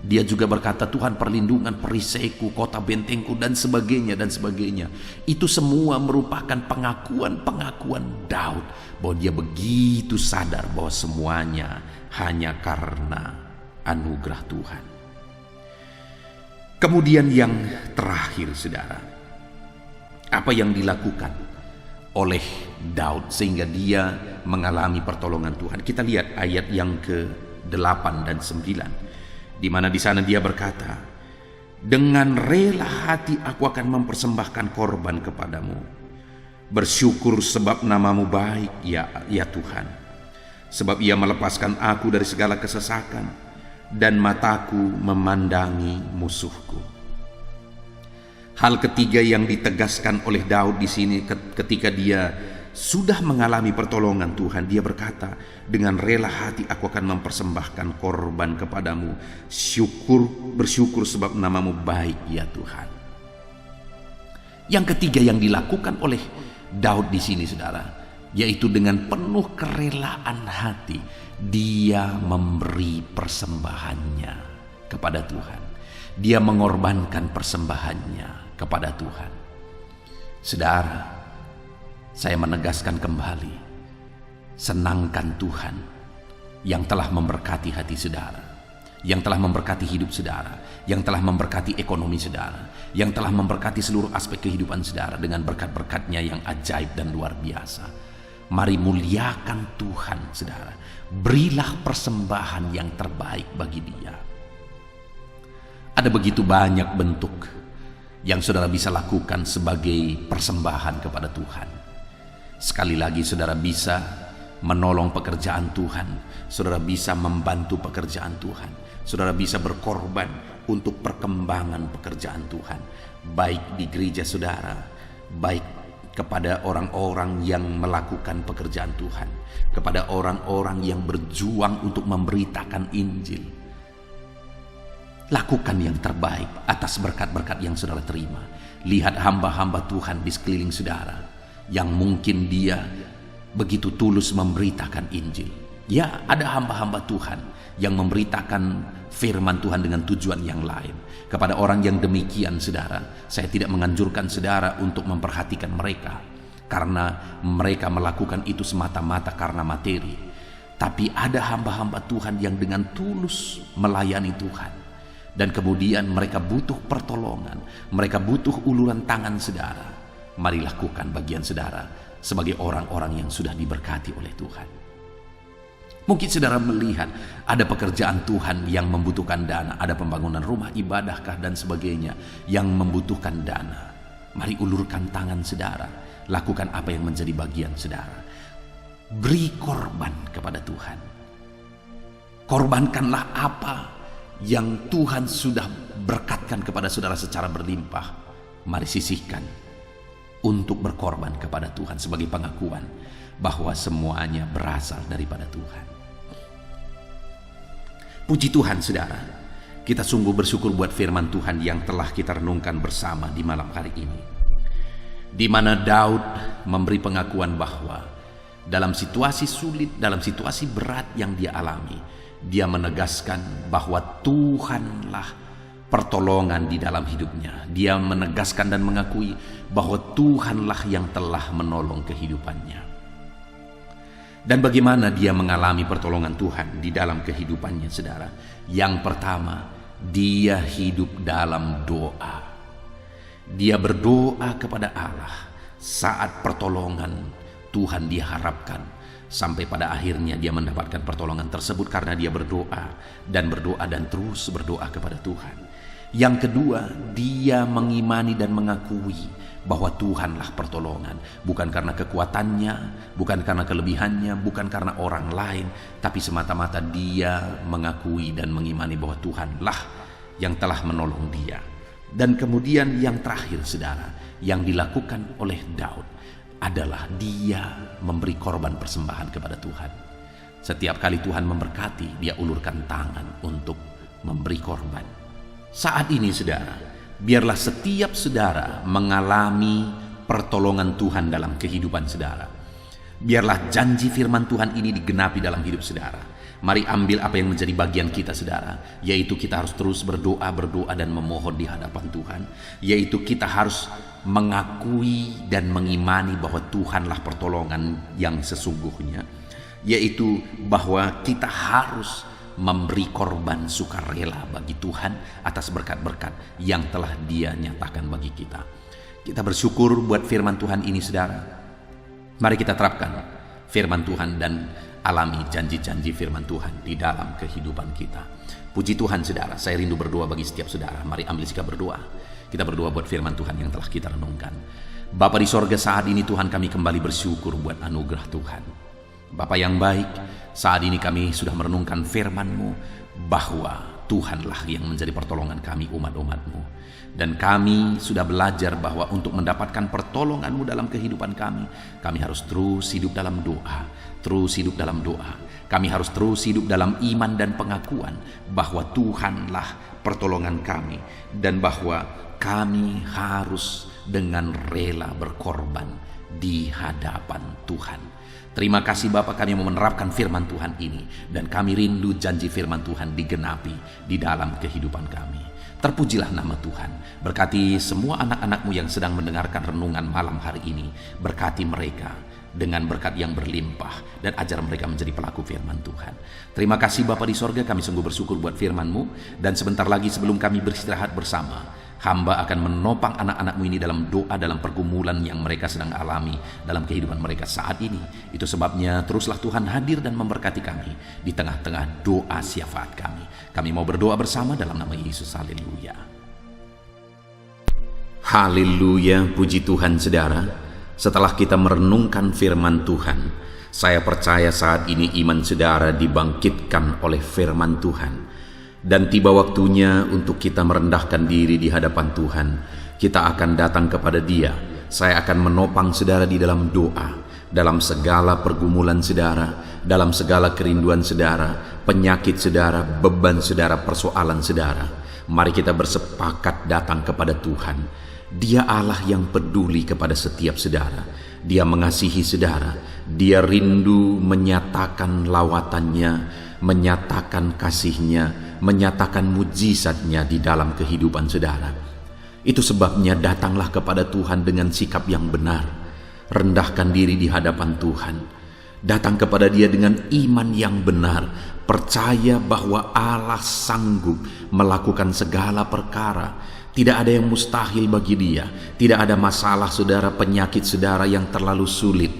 Dia juga berkata, Tuhan perlindungan perisaiku, kota bentengku, dan sebagainya, dan sebagainya. Itu semua merupakan pengakuan-pengakuan Daud bahwa dia begitu sadar bahwa semuanya hanya karena anugerah Tuhan. Kemudian yang terakhir, saudara, apa yang dilakukan oleh Daud sehingga dia mengalami pertolongan Tuhan? Kita lihat ayat yang ke-8 dan 9, di mana di sana dia berkata, dengan rela hati aku akan mempersembahkan korban kepadamu. Bersyukur sebab namamu baik, ya Tuhan. Sebab ia melepaskan aku dari segala kesesakan, dan mataku memandangi musuhku. Hal ketiga yang ditegaskan oleh Daud di sini ketika dia sudah mengalami pertolongan Tuhan, dia berkata, dengan rela hati aku akan mempersembahkan korban kepadamu. Bersyukur sebab namamu baik, ya Tuhan. Yang ketiga yang dilakukan oleh Daud di sini, saudara, yaitu dengan penuh kerelaan hati dia memberi persembahannya kepada Tuhan. Dia mengorbankan persembahannya kepada Tuhan. Saudara, saya menegaskan kembali, senangkan Tuhan yang telah memberkati hati saudara, yang telah memberkati hidup saudara, yang telah memberkati ekonomi saudara, yang telah memberkati seluruh aspek kehidupan saudara dengan berkat-berkatnya yang ajaib dan luar biasa. Mari muliakan Tuhan, saudara. Berilah persembahan yang terbaik bagi Dia. Ada begitu banyak bentuk yang saudara bisa lakukan sebagai persembahan kepada Tuhan. Sekali lagi, saudara bisa menolong pekerjaan Tuhan, saudara bisa membantu pekerjaan Tuhan, saudara bisa berkorban untuk perkembangan pekerjaan Tuhan, baik di gereja saudara, baik kepada orang-orang yang melakukan pekerjaan Tuhan, kepada orang-orang yang berjuang untuk memberitakan Injil. Lakukan yang terbaik atas berkat-berkat yang saudara terima. Lihat hamba-hamba Tuhan di sekeliling saudara yang mungkin dia begitu tulus memberitakan Injil. Ya, ada hamba-hamba Tuhan yang memberitakan firman Tuhan dengan tujuan yang lain. Kepada orang yang demikian, saudara, saya tidak menganjurkan saudara untuk memperhatikan mereka, karena mereka melakukan itu semata-mata karena materi. Tapi ada hamba-hamba Tuhan yang dengan tulus melayani Tuhan, dan kemudian mereka butuh pertolongan, mereka butuh uluran tangan saudara. Mari lakukan bagian saudara sebagai orang-orang yang sudah diberkati oleh Tuhan. Mungkin saudara melihat ada pekerjaan Tuhan yang membutuhkan dana, ada pembangunan rumah ibadahkah dan sebagainya yang membutuhkan dana. Mari ulurkan tangan saudara, lakukan apa yang menjadi bagian saudara. Beri korban kepada Tuhan. Korbankanlah apa yang Tuhan sudah berkatkan kepada saudara secara berlimpah. Mari sisihkan untuk berkorban kepada Tuhan sebagai pengakuan bahwa semuanya berasal daripada Tuhan. Puji Tuhan, saudara, kita sungguh bersyukur buat firman Tuhan yang telah kita renungkan bersama di malam hari ini, di mana Daud memberi pengakuan bahwa dalam situasi sulit, dalam situasi berat yang dia alami, dia menegaskan bahwa Tuhanlah pertolongan di dalam hidupnya. Dia menegaskan dan mengakui bahwa Tuhanlah yang telah menolong kehidupannya. Dan bagaimana dia mengalami pertolongan Tuhan di dalam kehidupannya, saudara? Yang pertama, dia hidup dalam doa. Dia berdoa kepada Allah saat pertolongan Tuhan diharapkan, sampai pada akhirnya dia mendapatkan pertolongan tersebut karena dia berdoa dan terus berdoa kepada Tuhan. Yang kedua, dia mengimani dan mengakui bahwa Tuhanlah pertolongan, bukan karena kekuatannya, bukan karena kelebihannya, bukan karena orang lain, tapi semata-mata dia mengakui dan mengimani bahwa Tuhanlah yang telah menolong dia. Dan kemudian yang terakhir, saudara, yang dilakukan oleh Daud adalah dia memberi korban persembahan kepada Tuhan. Setiap kali Tuhan memberkati, dia ulurkan tangan untuk memberi korban. Saat ini, saudara, biarlah setiap saudara mengalami pertolongan Tuhan dalam kehidupan saudara. Biarlah janji firman Tuhan ini digenapi dalam hidup saudara. Mari ambil apa yang menjadi bagian kita, saudara, yaitu kita harus terus berdoa dan memohon di hadapan Tuhan, yaitu kita harus mengakui dan mengimani bahwa Tuhanlah pertolongan yang sesungguhnya, yaitu bahwa kita harus memberi korban sukarela bagi Tuhan atas berkat-berkat yang telah Dia nyatakan bagi kita. Kita bersyukur buat firman Tuhan ini, saudara. Mari kita terapkan firman Tuhan dan alami janji-janji firman Tuhan di dalam kehidupan kita. Puji Tuhan, saudara. Saya rindu berdoa bagi setiap saudara. Mari ambil sikap berdoa. Kita berdoa buat firman Tuhan yang telah kita renungkan. Bapa di sorga, saat ini Tuhan, kami kembali bersyukur buat anugerah Tuhan. Bapa yang baik, saat ini kami sudah merenungkan firman-Mu bahwa Tuhanlah yang menjadi pertolongan kami, umat-umat-Mu. Dan kami sudah belajar bahwa untuk mendapatkan pertolongan-Mu dalam kehidupan kami harus terus hidup dalam doa, terus hidup dalam doa. Kami harus terus hidup dalam iman dan pengakuan bahwa Tuhanlah pertolongan kami, dan bahwa kami harus dengan rela berkorban di hadapan Tuhan. Terima kasih Bapa, kami mau menerapkan firman Tuhan ini, dan kami rindu janji firman Tuhan digenapi di dalam kehidupan kami. Terpujilah nama Tuhan. Berkati semua anak-anak-Mu yang sedang mendengarkan renungan malam hari ini. Berkati mereka dengan berkat yang berlimpah, dan ajar mereka menjadi pelaku firman Tuhan. Terima kasih Bapa di sorga, kami sungguh bersyukur buat firman-Mu. Dan sebentar lagi sebelum kami beristirahat bersama, hamba akan menopang anak-anak-Mu ini dalam doa, dalam pergumulan yang mereka sedang alami dalam kehidupan mereka saat ini. Itu sebabnya teruslah Tuhan hadir dan memberkati kami di tengah-tengah doa syafaat kami. Kami mau berdoa bersama dalam nama Yesus. Haleluya. Haleluya, puji Tuhan, saudara. Setelah kita merenungkan firman Tuhan, saya percaya saat ini iman saudara dibangkitkan oleh firman Tuhan. Dan tiba waktunya untuk kita merendahkan diri di hadapan Tuhan. Kita akan datang kepada Dia. Saya akan menopang saudara di dalam doa, dalam segala pergumulan saudara, dalam segala kerinduan saudara, penyakit saudara, beban saudara, persoalan saudara. Mari kita bersepakat datang kepada Tuhan. Dia Allah yang peduli kepada setiap saudara. Dia mengasihi saudara. Dia rindu menyatakan lawatannya, menyatakan kasihnya, menyatakan mujizatnya di dalam kehidupan saudara. Itu sebabnya datanglah kepada Tuhan dengan sikap yang benar. Rendahkan diri di hadapan Tuhan. Datang kepada Dia dengan iman yang benar. Percaya bahwa Allah sanggup melakukan segala perkara. Tidak ada yang mustahil bagi Dia. Tidak ada masalah saudara, penyakit saudara yang terlalu sulit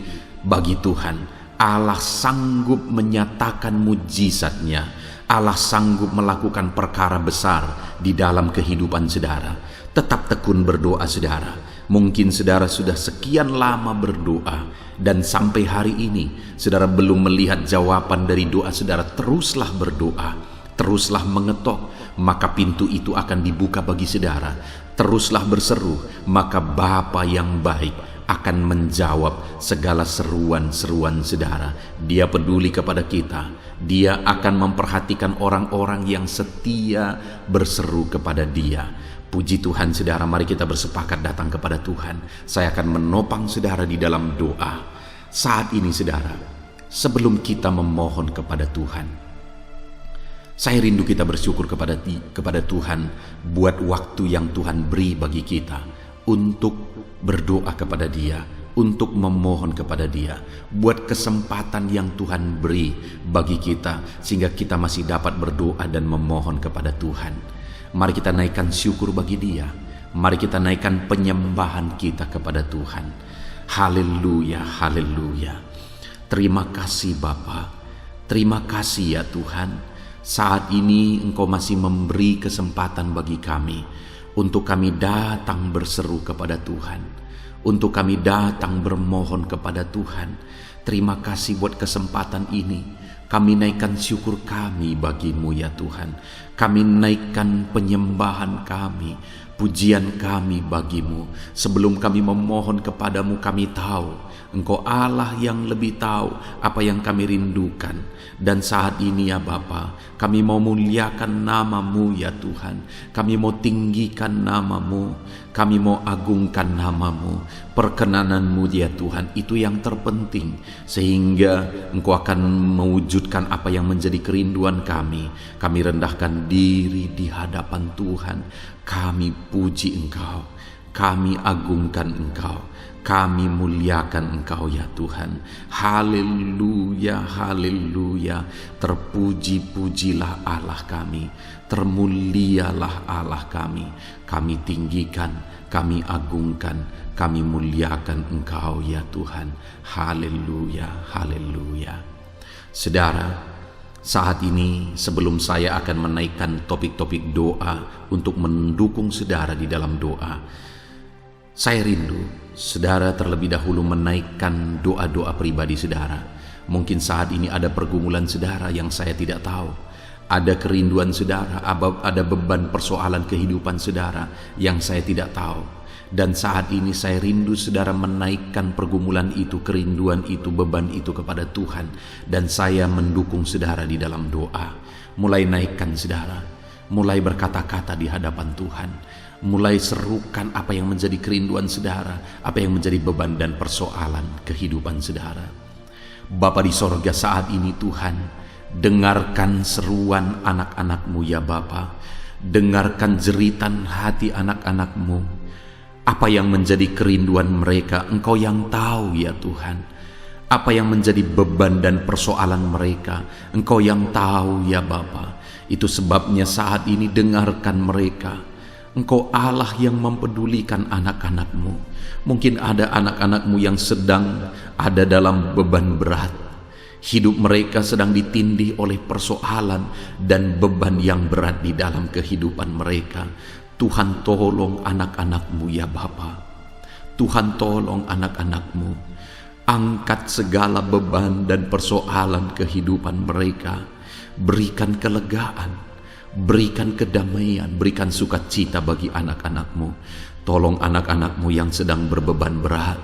bagi Tuhan. Allah sanggup menyatakan mujizatnya. Allah sanggup melakukan perkara besar di dalam kehidupan saudara. Tetap tekun berdoa saudara. Mungkin saudara sudah sekian lama berdoa, dan sampai hari ini saudara belum melihat jawaban dari doa saudara. Teruslah berdoa, teruslah mengetok, maka pintu itu akan dibuka bagi saudara. Teruslah berseru, maka Bapa yang baik akan menjawab segala seruan-seruan saudara. Dia peduli kepada kita. Dia akan memperhatikan orang-orang yang setia berseru kepada Dia. Puji Tuhan saudara, mari kita bersepakat datang kepada Tuhan. Saya akan menopang saudara di dalam doa. Saat ini saudara, sebelum kita memohon kepada Tuhan, saya rindu kita bersyukur kepada Tuhan buat waktu yang Tuhan beri bagi kita untuk berdoa kepada Dia, untuk memohon kepada Dia, buat kesempatan yang Tuhan beri bagi kita sehingga kita masih dapat berdoa dan memohon kepada Tuhan. Mari kita naikkan syukur bagi Dia. Mari kita naikkan penyembahan kita kepada Tuhan. Haleluya, haleluya. Terima kasih Bapa. Terima kasih ya Tuhan. Saat ini Engkau masih memberi kesempatan bagi kami untuk kami datang berseru kepada Tuhan, untuk kami datang bermohon kepada Tuhan. Terima kasih buat kesempatan ini. Kami naikkan syukur kami bagi-Mu ya Tuhan. Kami naikkan penyembahan kami, pujian kami bagi-Mu. Sebelum kami memohon kepadamu, kami tahu Engkau Allah yang lebih tahu apa yang kami rindukan. Dan saat ini ya Bapa, kami mau muliakan nama-Mu ya Tuhan. Kami mau tinggikan nama-Mu, kami mau agungkan nama-Mu. Perkenanan-Mu ya Tuhan, itu yang terpenting, sehingga Engkau akan mewujudkan apa yang menjadi kerinduan kami. Kami rendahkan diri di hadapan Tuhan. Kami puji Engkau, kami agungkan Engkau, kami muliakan Engkau ya Tuhan. Haleluya, haleluya. Terpuji-pujilah Allah kami, termulialah Allah kami. Kami tinggikan, kami agungkan, kami muliakan Engkau ya Tuhan. Haleluya, haleluya. Saudara, saat ini sebelum saya akan menaikkan topik-topik doa untuk mendukung saudara di dalam doa, saya rindu saudara terlebih dahulu menaikkan doa-doa pribadi saudara. Mungkin saat ini ada pergumulan saudara yang saya tidak tahu. Ada kerinduan saudara, ada beban persoalan kehidupan saudara yang saya tidak tahu. Dan saat ini saya rindu saudara menaikkan pergumulan itu, kerinduan itu, beban itu kepada Tuhan. Dan saya mendukung saudara di dalam doa. Mulai naikkan saudara, mulai berkata-kata di hadapan Tuhan. Mulai serukan apa yang menjadi kerinduan saudara, apa yang menjadi beban dan persoalan kehidupan saudara. Bapa di sorga, saat ini Tuhan, dengarkan seruan anak-anak-Mu ya Bapa. Dengarkan jeritan hati anak-anak-Mu. Apa yang menjadi kerinduan mereka, Engkau yang tahu ya Tuhan. Apa yang menjadi beban dan persoalan mereka, Engkau yang tahu ya Bapa. Itu sebabnya saat ini dengarkan mereka. Engkau Allah yang mempedulikan anak-anak-Mu. Mungkin ada anak-anak-Mu yang sedang ada dalam beban berat. Hidup mereka sedang ditindih oleh persoalan dan beban yang berat di dalam kehidupan mereka. Tuhan tolong anak-anak-Mu ya Bapa. Tuhan tolong anak-anak-Mu. Angkat segala beban dan persoalan kehidupan mereka. Berikan kelegaan, berikan kedamaian, berikan sukacita bagi anak-anak-Mu. Tolong anak-anak-Mu yang sedang berbeban berat.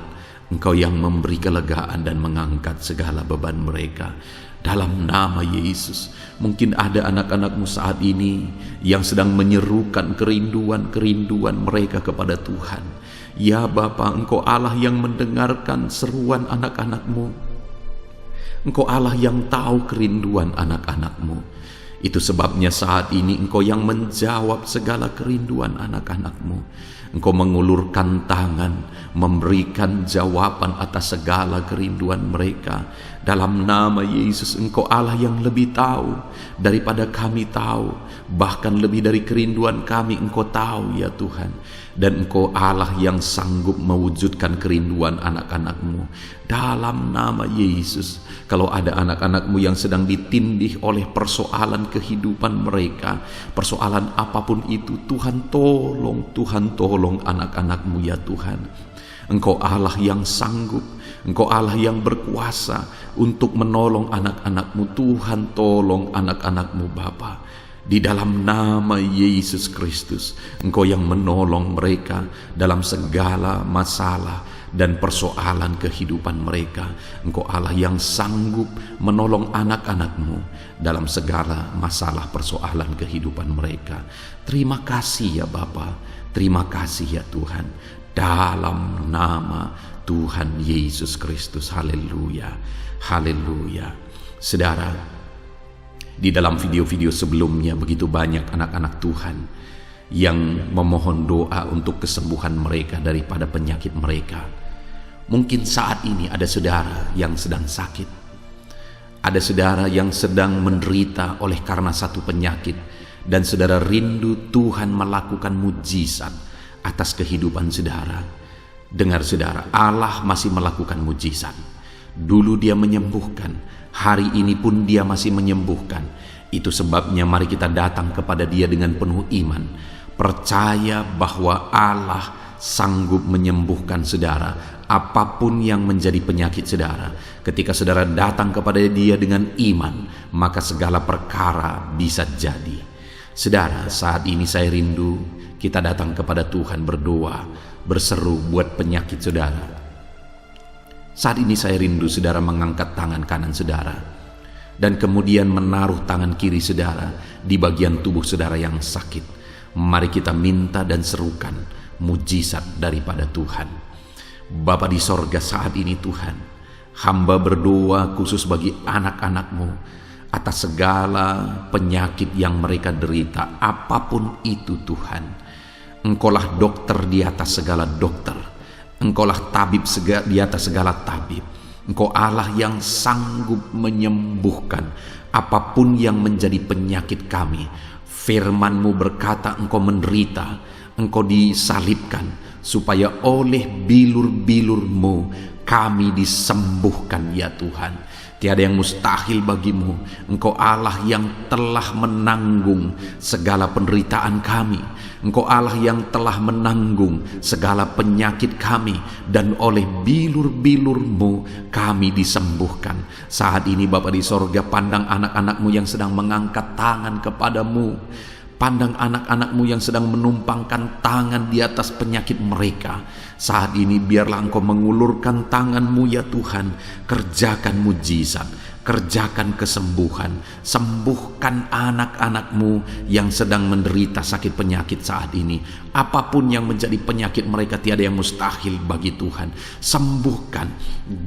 Engkau yang memberi kelegaan dan mengangkat segala beban mereka. Dalam nama Yesus, mungkin ada anak-anak-Mu saat ini yang sedang menyerukan kerinduan-kerinduan mereka kepada Tuhan. Ya Bapa, Engkau Allah yang mendengarkan seruan anak-anak-Mu. Engkau Allah yang tahu kerinduan anak-anak-Mu. Itu sebabnya saat ini Engkau yang menjawab segala kerinduan anak-anak-Mu. Engkau mengulurkan tangan, memberikan jawaban atas segala kerinduan mereka. Dalam nama Yesus, Engkau Allah yang lebih tahu daripada kami tahu. Bahkan lebih dari kerinduan kami Engkau tahu ya Tuhan. Dan Engkau Allah yang sanggup mewujudkan kerinduan anak-anak-Mu. Dalam nama Yesus, kalau ada anak-anak-Mu yang sedang ditindih oleh persoalan kehidupan mereka, persoalan apapun itu, Tuhan tolong anak-anak-Mu ya Tuhan. Engkau Allah yang sanggup, Engkau Allah yang berkuasa untuk menolong anak-anak-Mu. Tuhan tolong anak-anak-Mu Bapa. Di dalam nama Yesus Kristus, Engkau yang menolong mereka dalam segala masalah dan persoalan kehidupan mereka. Engkau Allah yang sanggup menolong anak-anak-Mu dalam segala masalah persoalan kehidupan mereka. Terima kasih ya Bapa, terima kasih ya Tuhan. Dalam nama Tuhan Yesus Kristus, haleluya, haleluya. Saudara, di dalam video-video sebelumnya begitu banyak anak-anak Tuhan yang memohon doa untuk kesembuhan mereka daripada penyakit mereka. Mungkin saat ini ada saudara yang sedang sakit. Ada saudara yang sedang menderita oleh karena satu penyakit. Dan saudara rindu Tuhan melakukan mujizat atas kehidupan saudara. Dengar saudara, Allah masih melakukan mujizat. Dulu Dia menyembuhkan, hari ini pun Dia masih menyembuhkan. Itu sebabnya mari kita datang kepada Dia dengan penuh iman, percaya bahwa Allah sanggup menyembuhkan saudara apapun yang menjadi penyakit saudara. Ketika saudara datang kepada Dia dengan iman, maka segala perkara bisa jadi. Saudara, saat ini saya rindu kita datang kepada Tuhan berdoa, berseru buat penyakit saudara. Saat ini saya rindu saudara mengangkat tangan kanan saudara dan kemudian menaruh tangan kiri saudara di bagian tubuh saudara yang sakit. Mari kita minta dan serukan mujizat daripada Tuhan. Bapa di sorga, saat ini Tuhan, hamba berdoa khusus bagi anak-anak-Mu atas segala penyakit yang mereka derita, apapun itu Tuhan. Engkaulah dokter di atas segala dokter, Engkaulah tabib di atas segala tabib. Engkau Allah yang sanggup menyembuhkan apapun yang menjadi penyakit kami. Firman-Mu berkata Engkau menderita, Engkau disalibkan, supaya oleh bilur-bilur-Mu kami disembuhkan ya Tuhan. Tiada yang mustahil bagimu. Engkau Allah yang telah menanggung segala penderitaan kami. Engkau Allah yang telah menanggung segala penyakit kami, dan oleh bilur-bilur-Mu kami disembuhkan. Saat ini Bapa di sorga, pandang anak-anak-Mu yang sedang mengangkat tangan kepada-Mu. Pandang anak-anak-Mu yang sedang menumpangkan tangan di atas penyakit mereka. Saat ini biarlah Engkau mengulurkan tangan-Mu ya Tuhan. Kerjakan mujizat, kerjakan kesembuhan. Sembuhkan anak-anak-Mu yang sedang menderita sakit penyakit saat ini. Apapun yang menjadi penyakit mereka, tiada yang mustahil bagi Tuhan. Sembuhkan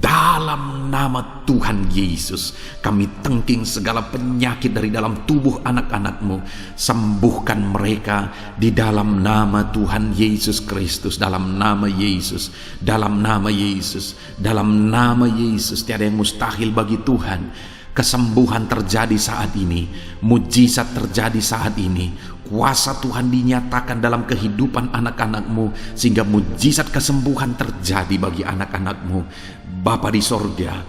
dalam nama Tuhan Yesus. Kami tengking segala penyakit dari dalam tubuh anak-anak-Mu. Sembuhkan mereka di dalam nama Tuhan Yesus Kristus. Dalam nama Yesus, dalam nama Yesus, dalam nama Yesus. Tiada yang mustahil bagi Tuhan. Kesembuhan terjadi saat ini, mujizat terjadi saat ini. Kuasa Tuhan dinyatakan dalam kehidupan anak-anak-Mu, sehingga mujizat kesembuhan terjadi bagi anak-anak-Mu. Bapa di sorga,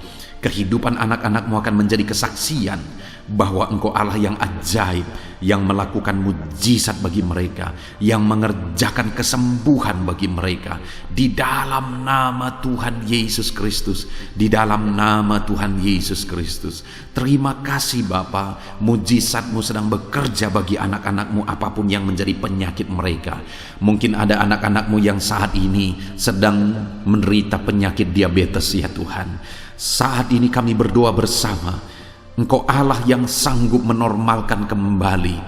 kehidupan anak-anak-Mu akan menjadi kesaksian bahwa Engkau Allah yang ajaib, yang melakukan mujizat bagi mereka, yang mengerjakan kesembuhan bagi mereka. Di dalam nama Tuhan Yesus Kristus, di dalam nama Tuhan Yesus Kristus. Terima kasih Bapa, mujizat-Mu sedang bekerja bagi anak-anak-Mu apapun yang menjadi penyakit mereka. Mungkin ada anak-anak-Mu yang saat ini sedang menderita penyakit diabetes ya Tuhan. Saat ini kami berdoa bersama, Engkau Allah yang sanggup menormalkan kembali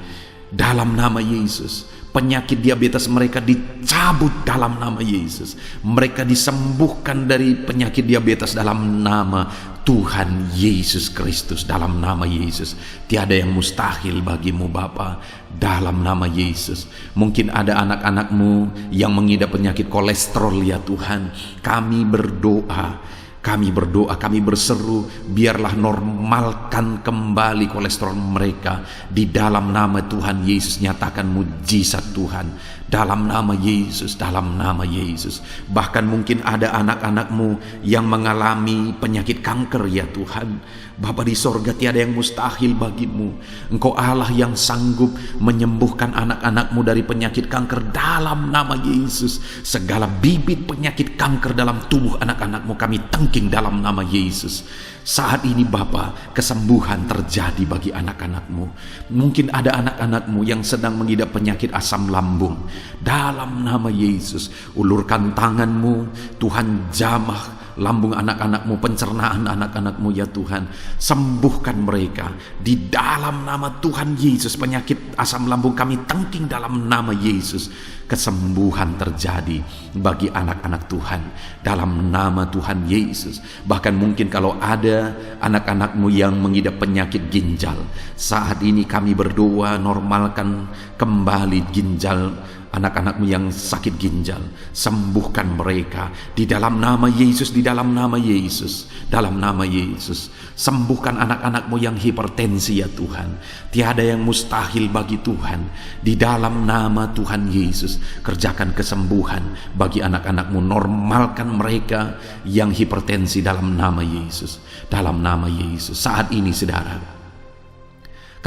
dalam nama Yesus. Penyakit diabetes mereka dicabut dalam nama Yesus. Mereka disembuhkan dari penyakit diabetes dalam nama Tuhan Yesus Kristus. Dalam nama Yesus. Tiada yang mustahil bagimu Bapa. Dalam nama Yesus. Mungkin ada anak-anak-Mu yang mengidap penyakit kolesterol ya Tuhan. Kami berdoa, kami berseru, biarlah normalkan kembali kolesterol mereka. Di dalam nama Tuhan Yesus, nyatakan mujizat Tuhan. Dalam nama Yesus, dalam nama Yesus. Bahkan mungkin ada anak-anak-Mu yang mengalami penyakit kanker ya Tuhan. Bapa di sorga, tiada yang mustahil bagimu. Engkau Allah yang sanggup menyembuhkan anak-anak-Mu dari penyakit kanker dalam nama Yesus. Segala bibit penyakit kanker dalam tubuh anak-anak-Mu kami tengking dalam nama Yesus. Saat ini Bapa, kesembuhan terjadi bagi anak-anak-Mu. Mungkin ada anak-anak-Mu yang sedang mengidap penyakit asam lambung. Dalam nama Yesus, ulurkan tangan-Mu, Tuhan jamah lambung anak-anak-Mu, pencernaan anak-anak-Mu ya Tuhan. Sembuhkan mereka di dalam nama Tuhan Yesus. Penyakit asam lambung kami tengking dalam nama Yesus. Kesembuhan terjadi bagi anak-anak Tuhan dalam nama Tuhan Yesus. Bahkan mungkin kalau ada anak-anak-Mu yang mengidap penyakit ginjal, saat ini kami berdoa, normalkan kembali ginjal anak-anak-Mu yang sakit ginjal. Sembuhkan mereka di dalam nama Yesus, di dalam nama Yesus, dalam nama Yesus. Sembuhkan anak-anak-Mu yang hipertensi ya Tuhan. Tiada yang mustahil bagi Tuhan. Di dalam nama Tuhan Yesus, kerjakan kesembuhan bagi anak-anak-Mu. Normalkan mereka yang hipertensi dalam nama Yesus, dalam nama Yesus. Saat ini saudara,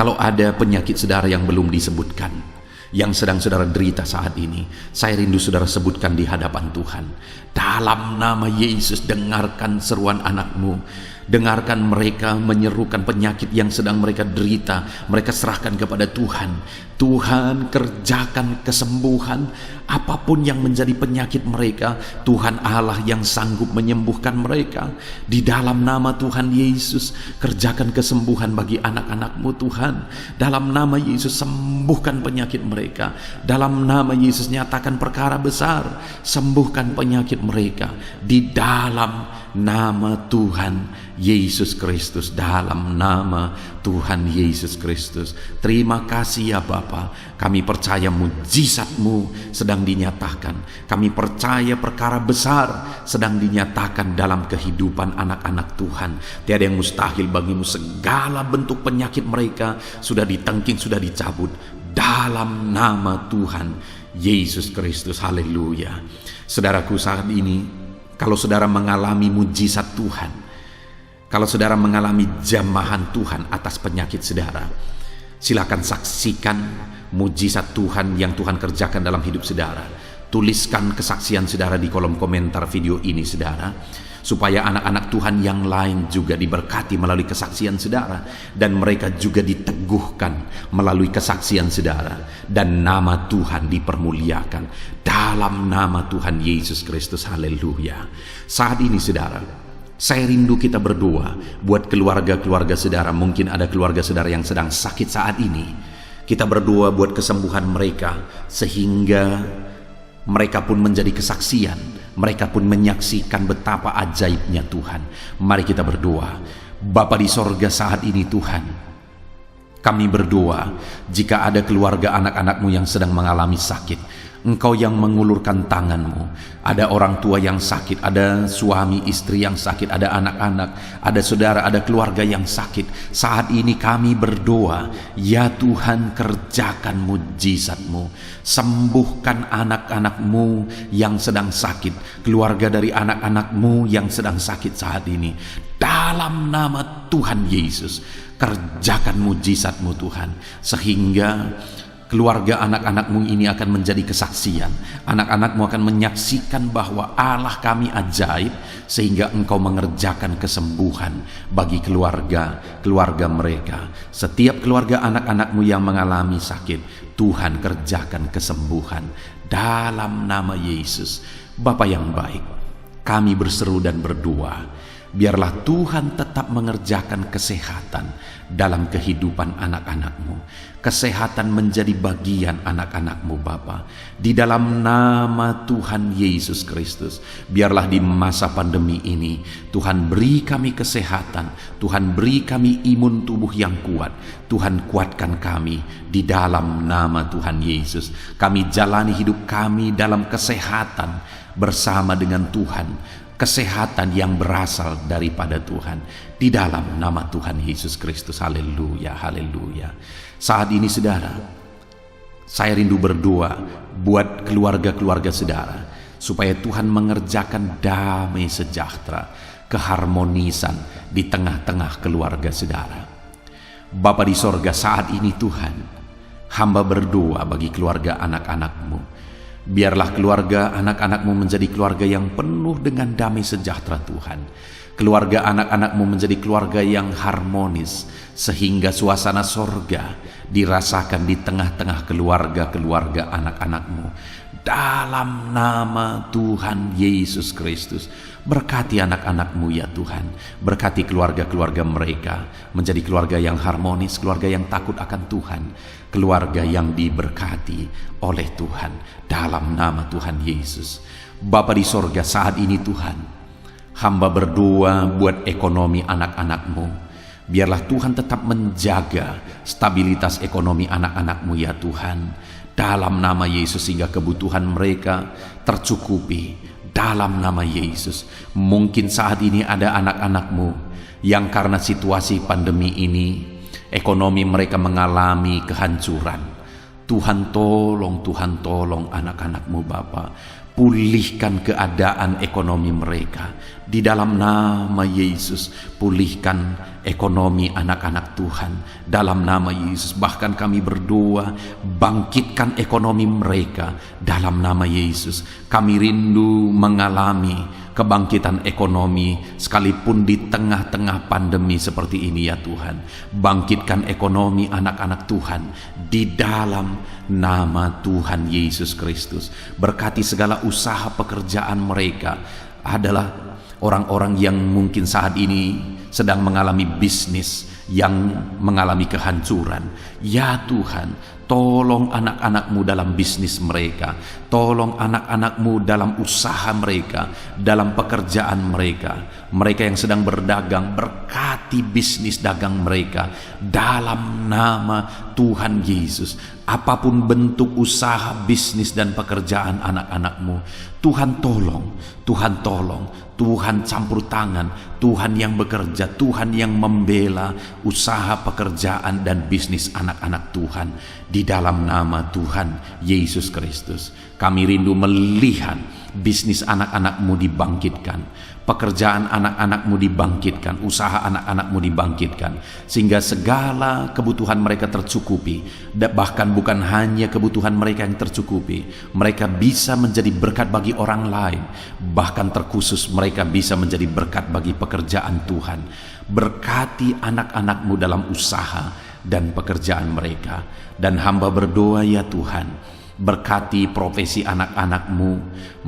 Kalau ada penyakit saudara yang belum disebutkan, yang sedang saudara derita saat ini, saya rindu saudara sebutkan di hadapan Tuhan. Dalam nama Yesus, dengarkan seruan anakmu. Dengarkan mereka menyerukan penyakit yang sedang mereka derita. Mereka serahkan kepada Tuhan. Tuhan, kerjakan kesembuhan. Apapun yang menjadi penyakit mereka, Tuhan Allah yang sanggup menyembuhkan mereka. Di dalam nama Tuhan Yesus, kerjakan kesembuhan bagi anak-anakmu Tuhan. Dalam nama Yesus, sembuhkan penyakit mereka. Dalam nama Yesus, nyatakan perkara besar. Sembuhkan penyakit mereka. Di dalam nama Tuhan Yesus Kristus, dalam nama Tuhan Yesus Kristus. Terima kasih ya Bapa, kami percaya mujizat-Mu sedang dinyatakan. Kami percaya perkara besar sedang dinyatakan dalam kehidupan anak-anak Tuhan. Tiada yang mustahil bagimu. Segala bentuk penyakit mereka sudah ditengking, sudah dicabut dalam nama Tuhan Yesus Kristus. Haleluya. Saudaraku, saat ini kalau saudara mengalami mujizat Tuhan, kalau saudara mengalami jamahan Tuhan atas penyakit saudara, silakan saksikan mujizat Tuhan yang Tuhan kerjakan dalam hidup saudara. Tuliskan kesaksian saudara di kolom komentar video ini saudara, supaya anak-anak Tuhan yang lain juga diberkati melalui kesaksian saudara, dan mereka juga diteguhkan melalui kesaksian saudara, dan nama Tuhan dipermuliakan dalam nama Tuhan Yesus Kristus. Haleluya. Saat ini saudara, saya rindu kita berdoa buat keluarga-keluarga saudara. Mungkin ada keluarga saudara yang sedang sakit saat ini. Kita berdoa buat kesembuhan mereka, sehingga mereka pun menjadi kesaksian. Mereka pun menyaksikan betapa ajaibnya Tuhan. Mari kita berdoa. Bapa di sorga, saat ini Tuhan, kami berdoa jika ada keluarga anak-anakmu yang sedang mengalami sakit, Engkau yang mengulurkan tangan-Mu. Ada orang tua yang sakit, ada suami istri yang sakit, ada anak-anak, ada saudara, ada keluarga yang sakit. Saat ini kami berdoa, ya Tuhan, kerjakan mujizat-Mu. Sembuhkan anak-anak-Mu yang sedang sakit, keluarga dari anak-anak-Mu yang sedang sakit saat ini. Dalam nama Tuhan Yesus, kerjakan mujizat-Mu Tuhan, sehingga keluarga anak-anakmu ini akan menjadi kesaksian. Anak-anakmu akan menyaksikan bahwa Allah kami ajaib, sehingga Engkau mengerjakan kesembuhan bagi keluarga mereka. Setiap keluarga anak-anakmu yang mengalami sakit, Tuhan kerjakan kesembuhan dalam nama Yesus. Bapa yang baik, kami berseru dan berdoa, biarlah Tuhan tetap mengerjakan kesehatan dalam kehidupan anak-anak-Mu. Kesehatan menjadi bagian anak-anak-Mu Bapa. Di dalam nama Tuhan Yesus Kristus, biarlah di masa pandemi ini Tuhan beri kami kesehatan, Tuhan beri kami imun tubuh yang kuat. Tuhan kuatkan kami di dalam nama Tuhan Yesus. Kami jalani hidup kami dalam kesehatan bersama dengan Tuhan. Kesehatan yang berasal daripada Tuhan, di dalam nama Tuhan Yesus Kristus. Haleluya, haleluya. Saat ini saudara, saya rindu berdoa buat keluarga-keluarga saudara, supaya Tuhan mengerjakan damai sejahtera, keharmonisan di tengah-tengah keluarga saudara. Bapa di sorga, saat ini Tuhan, hamba berdoa bagi keluarga anak-anak-Mu. Biarlah keluarga anak-anak-Mu menjadi keluarga yang penuh dengan damai sejahtera Tuhan. Keluarga anak-anak-Mu menjadi keluarga yang harmonis, sehingga suasana sorga dirasakan di tengah-tengah keluarga-keluarga anak-anak-Mu. Dalam nama Tuhan Yesus Kristus, berkati anak-anak-Mu ya Tuhan. Berkati keluarga-keluarga mereka menjadi keluarga yang harmonis, keluarga yang takut akan Tuhan, keluarga yang diberkati oleh Tuhan, dalam nama Tuhan Yesus. Bapa di sorga, saat ini Tuhan, hamba berdoa buat ekonomi anak-anak-Mu. Biarlah Tuhan tetap menjaga stabilitas ekonomi anak-anak-Mu ya Tuhan, dalam nama Yesus, sehingga kebutuhan mereka tercukupi dalam nama Yesus. Mungkin saat ini ada anak-anak-Mu yang karena situasi pandemi ini ekonomi mereka mengalami kehancuran. Tuhan tolong anak-anak-Mu Bapa. pulihkan keadaan ekonomi mereka. Di dalam nama Yesus, pulihkan ekonomi anak-anak Tuhan. Dalam nama Yesus, bahkan kami berdoa, bangkitkan ekonomi mereka. Dalam nama Yesus, kami rindu mengalami kebangkitan ekonomi sekalipun di tengah-tengah pandemi seperti ini ya Tuhan. Bangkitkan ekonomi anak-anak Tuhan di dalam nama Tuhan Yesus Kristus. Berkati segala usaha pekerjaan mereka. Adalah orang-orang yang mungkin saat ini sedang mengalami bisnis yang mengalami kehancuran. Ya Tuhan, tolong anak-anak-Mu dalam bisnis mereka. Tolong anak-anak-Mu dalam usaha mereka, dalam pekerjaan mereka. Mereka yang sedang berdagang, berkati bisnis dagang mereka dalam nama Tuhan Yesus. Apapun bentuk usaha, bisnis dan pekerjaan anak-anak-Mu, Tuhan tolong, Tuhan tolong, Tuhan campur tangan, Tuhan yang bekerja, Tuhan yang membela usaha, pekerjaan dan bisnis anak-anak Tuhan di dalam nama Tuhan Yesus Kristus. Kami rindu melihat bisnis anak-anak-Mu dibangkitkan, pekerjaan anak-anak-Mu dibangkitkan, usaha anak-anak-Mu dibangkitkan, sehingga segala kebutuhan mereka tercukupi. Bahkan bukan hanya kebutuhan mereka yang tercukupi, mereka bisa menjadi berkat bagi orang lain. Bahkan terkhusus mereka bisa menjadi berkat bagi pekerjaan Tuhan. Berkati anak-anak-Mu dalam usaha dan pekerjaan mereka. Dan hamba berdoa ya Tuhan, berkati profesi anak-anak-Mu,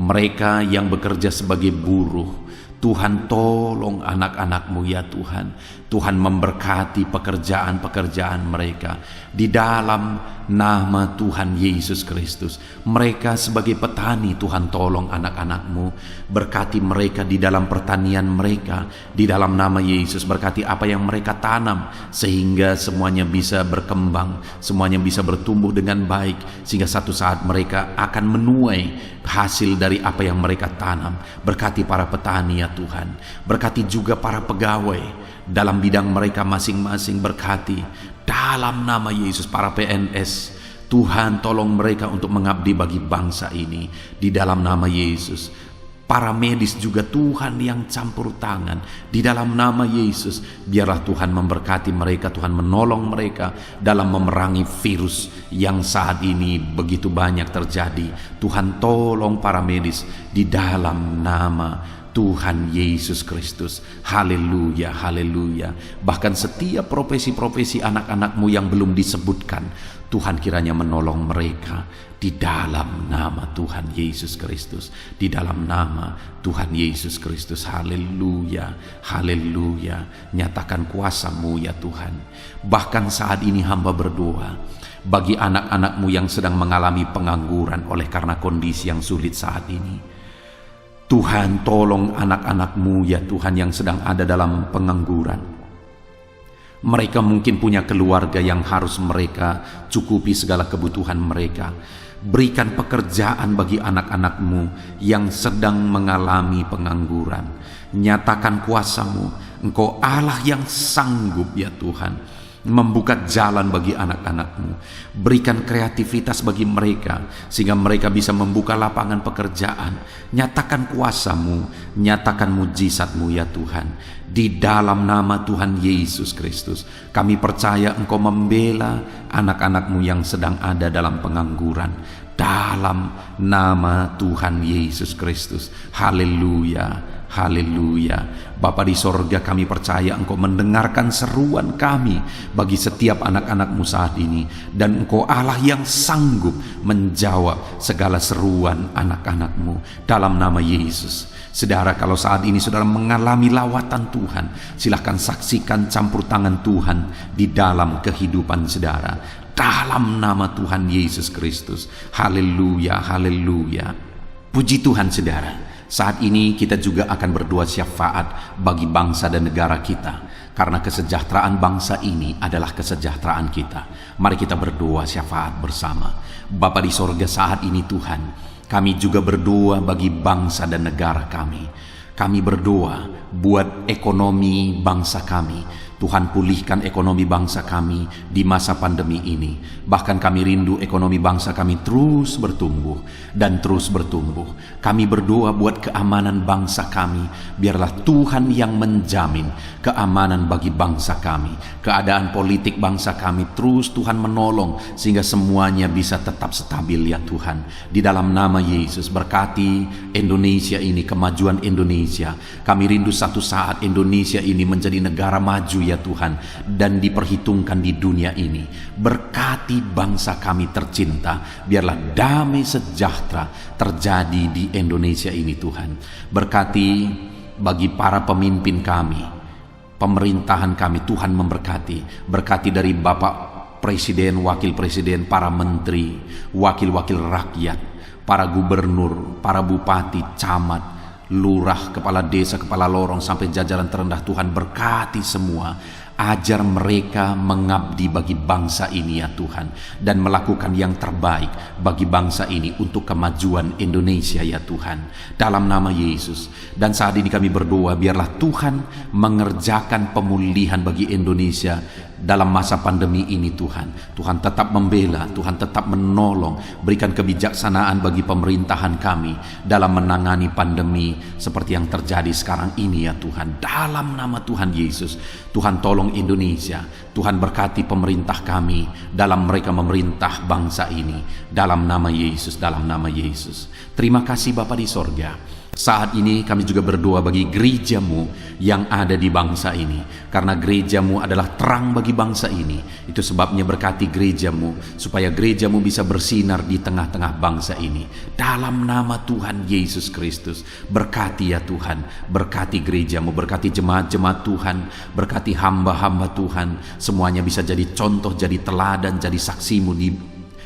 mereka yang bekerja sebagai buruh. Tuhan tolong anak-anak-Mu ya Tuhan. Tuhan memberkati pekerjaan-pekerjaan mereka di dalam nama Tuhan Yesus Kristus. Mereka sebagai petani, Tuhan tolong anak-anak-Mu. Berkati mereka di dalam pertanian mereka. Di dalam nama Yesus, berkati apa yang mereka tanam, sehingga semuanya bisa berkembang, semuanya bisa bertumbuh dengan baik, sehingga satu saat mereka akan menuai hasil dari apa yang mereka tanam. Berkati para petani ya Tuhan. Berkati juga para pegawai dalam bidang mereka masing-masing. Berkati dalam nama Yesus para PNS. Tuhan tolong mereka untuk mengabdi bagi bangsa ini di dalam nama Yesus. Para medis juga Tuhan yang campur tangan di dalam nama Yesus. Biarlah Tuhan memberkati mereka, Tuhan menolong mereka dalam memerangi virus yang saat ini begitu banyak terjadi. Tuhan tolong para medis di dalam nama Tuhan Yesus Kristus. Haleluya, haleluya. Bahkan setiap profesi-profesi anak-anak-Mu yang belum disebutkan, Tuhan kiranya menolong mereka di dalam nama Tuhan Yesus Kristus. Di dalam nama Tuhan Yesus Kristus. Haleluya, haleluya. Nyatakan kuasa-Mu ya Tuhan. Bahkan saat ini hamba berdoa bagi anak-anak-Mu yang sedang mengalami pengangguran oleh karena kondisi yang sulit saat ini. Tuhan tolong anak-anak-Mu ya Tuhan yang sedang ada dalam pengangguran. Mereka mungkin punya keluarga yang harus mereka cukupi segala kebutuhan mereka. Berikan pekerjaan bagi anak-anak-Mu yang sedang mengalami pengangguran. Nyatakan kuasa-Mu. Engkau Allah yang sanggup ya Tuhan membuka jalan bagi anak-anak-Mu. Berikan kreativitas bagi mereka sehingga mereka bisa membuka lapangan pekerjaan. Nyatakan kuasa-Mu, nyatakan mujizat-Mu ya Tuhan. Di dalam nama Tuhan Yesus Kristus, kami percaya Engkau membela anak-anak-Mu yang sedang ada dalam pengangguran. Dalam nama Tuhan Yesus Kristus. Haleluya, haleluya. Bapa di sorga, kami percaya Engkau mendengarkan seruan kami bagi setiap anak-anak-Mu saat ini. Dan Engkau Allah yang sanggup menjawab segala seruan anak-anak-Mu dalam nama Yesus. Saudara, kalau saat ini saudara mengalami lawatan Tuhan, silahkan saksikan campur tangan Tuhan di dalam kehidupan saudara. Dalam nama Tuhan Yesus Kristus. Haleluya, haleluya. Puji Tuhan saudara. Saat ini kita juga akan berdoa syafaat bagi bangsa dan negara kita. Karena kesejahteraan bangsa ini adalah kesejahteraan kita. Mari kita berdoa syafaat bersama. Bapa di sorga, saat ini Tuhan, kami juga berdoa bagi bangsa dan negara kami. Kami berdoa buat ekonomi bangsa kami. Tuhan, pulihkan ekonomi bangsa kami di masa pandemi ini. Bahkan kami rindu ekonomi bangsa kami terus bertumbuh dan terus bertumbuh. Kami berdoa buat keamanan bangsa kami. Biarlah Tuhan yang menjamin keamanan bagi bangsa kami. Keadaan politik bangsa kami terus Tuhan menolong sehingga semuanya bisa tetap stabil ya Tuhan. Di dalam nama Yesus, berkati Indonesia ini, kemajuan Indonesia. Kami rindu satu saat Indonesia ini menjadi negara maju ya Tuhan, dan diperhitungkan di dunia ini. Berkati bangsa kami tercinta, biarlah damai sejahtera terjadi di Indonesia ini Tuhan. Berkati bagi para pemimpin kami, pemerintahan kami, Tuhan memberkati. Berkati dari Bapak Presiden, Wakil Presiden, para menteri, wakil-wakil rakyat, para gubernur, para bupati, camat, lurah, kepala desa, kepala lorong, sampai jajaran terendah. Tuhan berkati semua. Ajar mereka mengabdi bagi bangsa ini ya Tuhan, dan melakukan yang terbaik bagi bangsa ini untuk kemajuan Indonesia ya Tuhan, dalam nama Yesus. Dan saat ini kami berdoa, biarlah Tuhan mengerjakan pemulihan bagi Indonesia dalam masa pandemi ini Tuhan. Tuhan tetap membela, Tuhan tetap menolong. Berikan kebijaksanaan bagi pemerintahan kami dalam menangani pandemi seperti yang terjadi sekarang ini ya Tuhan, dalam nama Tuhan Yesus. Tuhan tolong Indonesia, Tuhan berkati pemerintah kami dalam mereka memerintah bangsa ini, dalam nama Yesus, dalam nama Yesus. Terima kasih Bapa di sorga. Saat ini kami juga berdoa bagi gerejamu yang ada di bangsa ini, karena gerejamu adalah terang bagi bangsa ini. Itu sebabnya berkati gerejamu, supaya gerejamu bisa bersinar di tengah-tengah bangsa ini. Dalam nama Tuhan Yesus Kristus, berkati ya Tuhan, berkati gerejamu, berkati jemaat-jemaat Tuhan, berkati hamba-hamba Tuhan. Semuanya bisa jadi contoh, jadi teladan, jadi saksimu di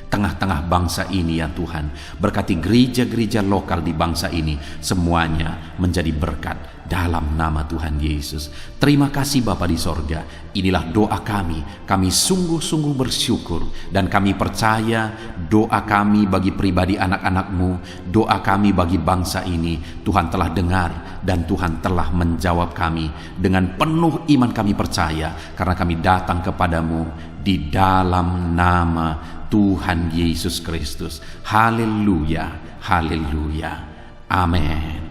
tengah-tengah bangsa ini ya Tuhan. Berkati gereja-gereja lokal di bangsa ini, semuanya menjadi berkat dalam nama Tuhan Yesus. Terima kasih Bapa di sorga. Inilah doa kami. Kami sungguh-sungguh bersyukur, dan kami percaya doa kami bagi pribadi anak-anak-Mu, doa kami bagi bangsa ini, Tuhan telah dengar dan Tuhan telah menjawab kami. Dengan penuh iman kami percaya, karena kami datang kepadamu di dalam nama Tuhan Yesus Kristus. Haleluya, haleluya, amin.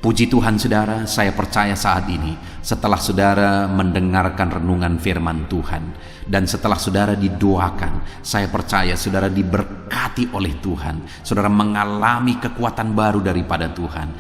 Puji Tuhan saudara, saya percaya saat ini setelah saudara mendengarkan renungan firman Tuhan, dan setelah saudara didoakan, saya percaya saudara diberkati oleh Tuhan. Saudara mengalami kekuatan baru daripada Tuhan.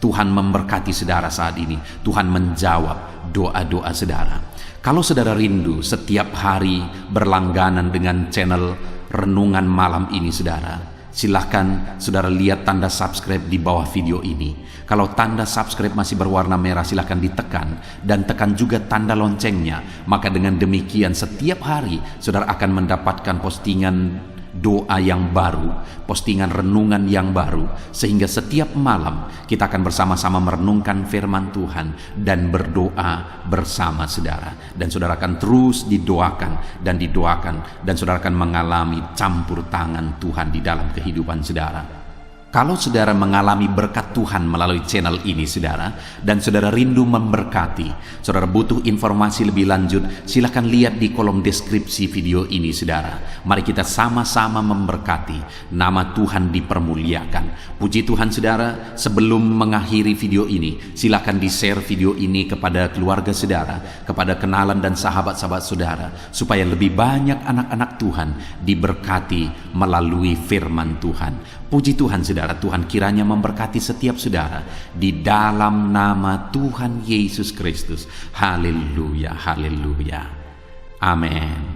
Tuhan memberkati saudara saat ini. Tuhan menjawab doa-doa saudara. Kalau saudara rindu setiap hari berlangganan dengan channel Renungan Malam ini saudara, silahkan saudara lihat tanda subscribe di bawah video ini. Kalau tanda subscribe masih berwarna merah, silahkan ditekan, dan tekan juga tanda loncengnya. Maka dengan demikian setiap hari saudara akan mendapatkan postingan doa yang baru, postingan renungan yang baru, sehingga setiap malam kita akan bersama-sama merenungkan firman Tuhan dan berdoa bersama saudara. Dan saudara akan terus didoakan dan didoakan, dan saudara akan mengalami campur tangan Tuhan di dalam kehidupan saudara. Kalau saudara mengalami berkat Tuhan melalui channel ini saudara, dan saudara rindu memberkati, saudara butuh informasi lebih lanjut, silakan lihat di kolom deskripsi video ini saudara. Mari kita sama-sama memberkati, nama Tuhan dipermuliakan. Puji Tuhan saudara, sebelum mengakhiri video ini, silakan di-share video ini kepada keluarga saudara, kepada kenalan dan sahabat-sahabat saudara, supaya lebih banyak anak-anak Tuhan diberkati melalui firman Tuhan. Puji Tuhan saudara, Tuhan kiranya memberkati setiap saudara di dalam nama Tuhan Yesus Kristus. Haleluya, haleluya, amin.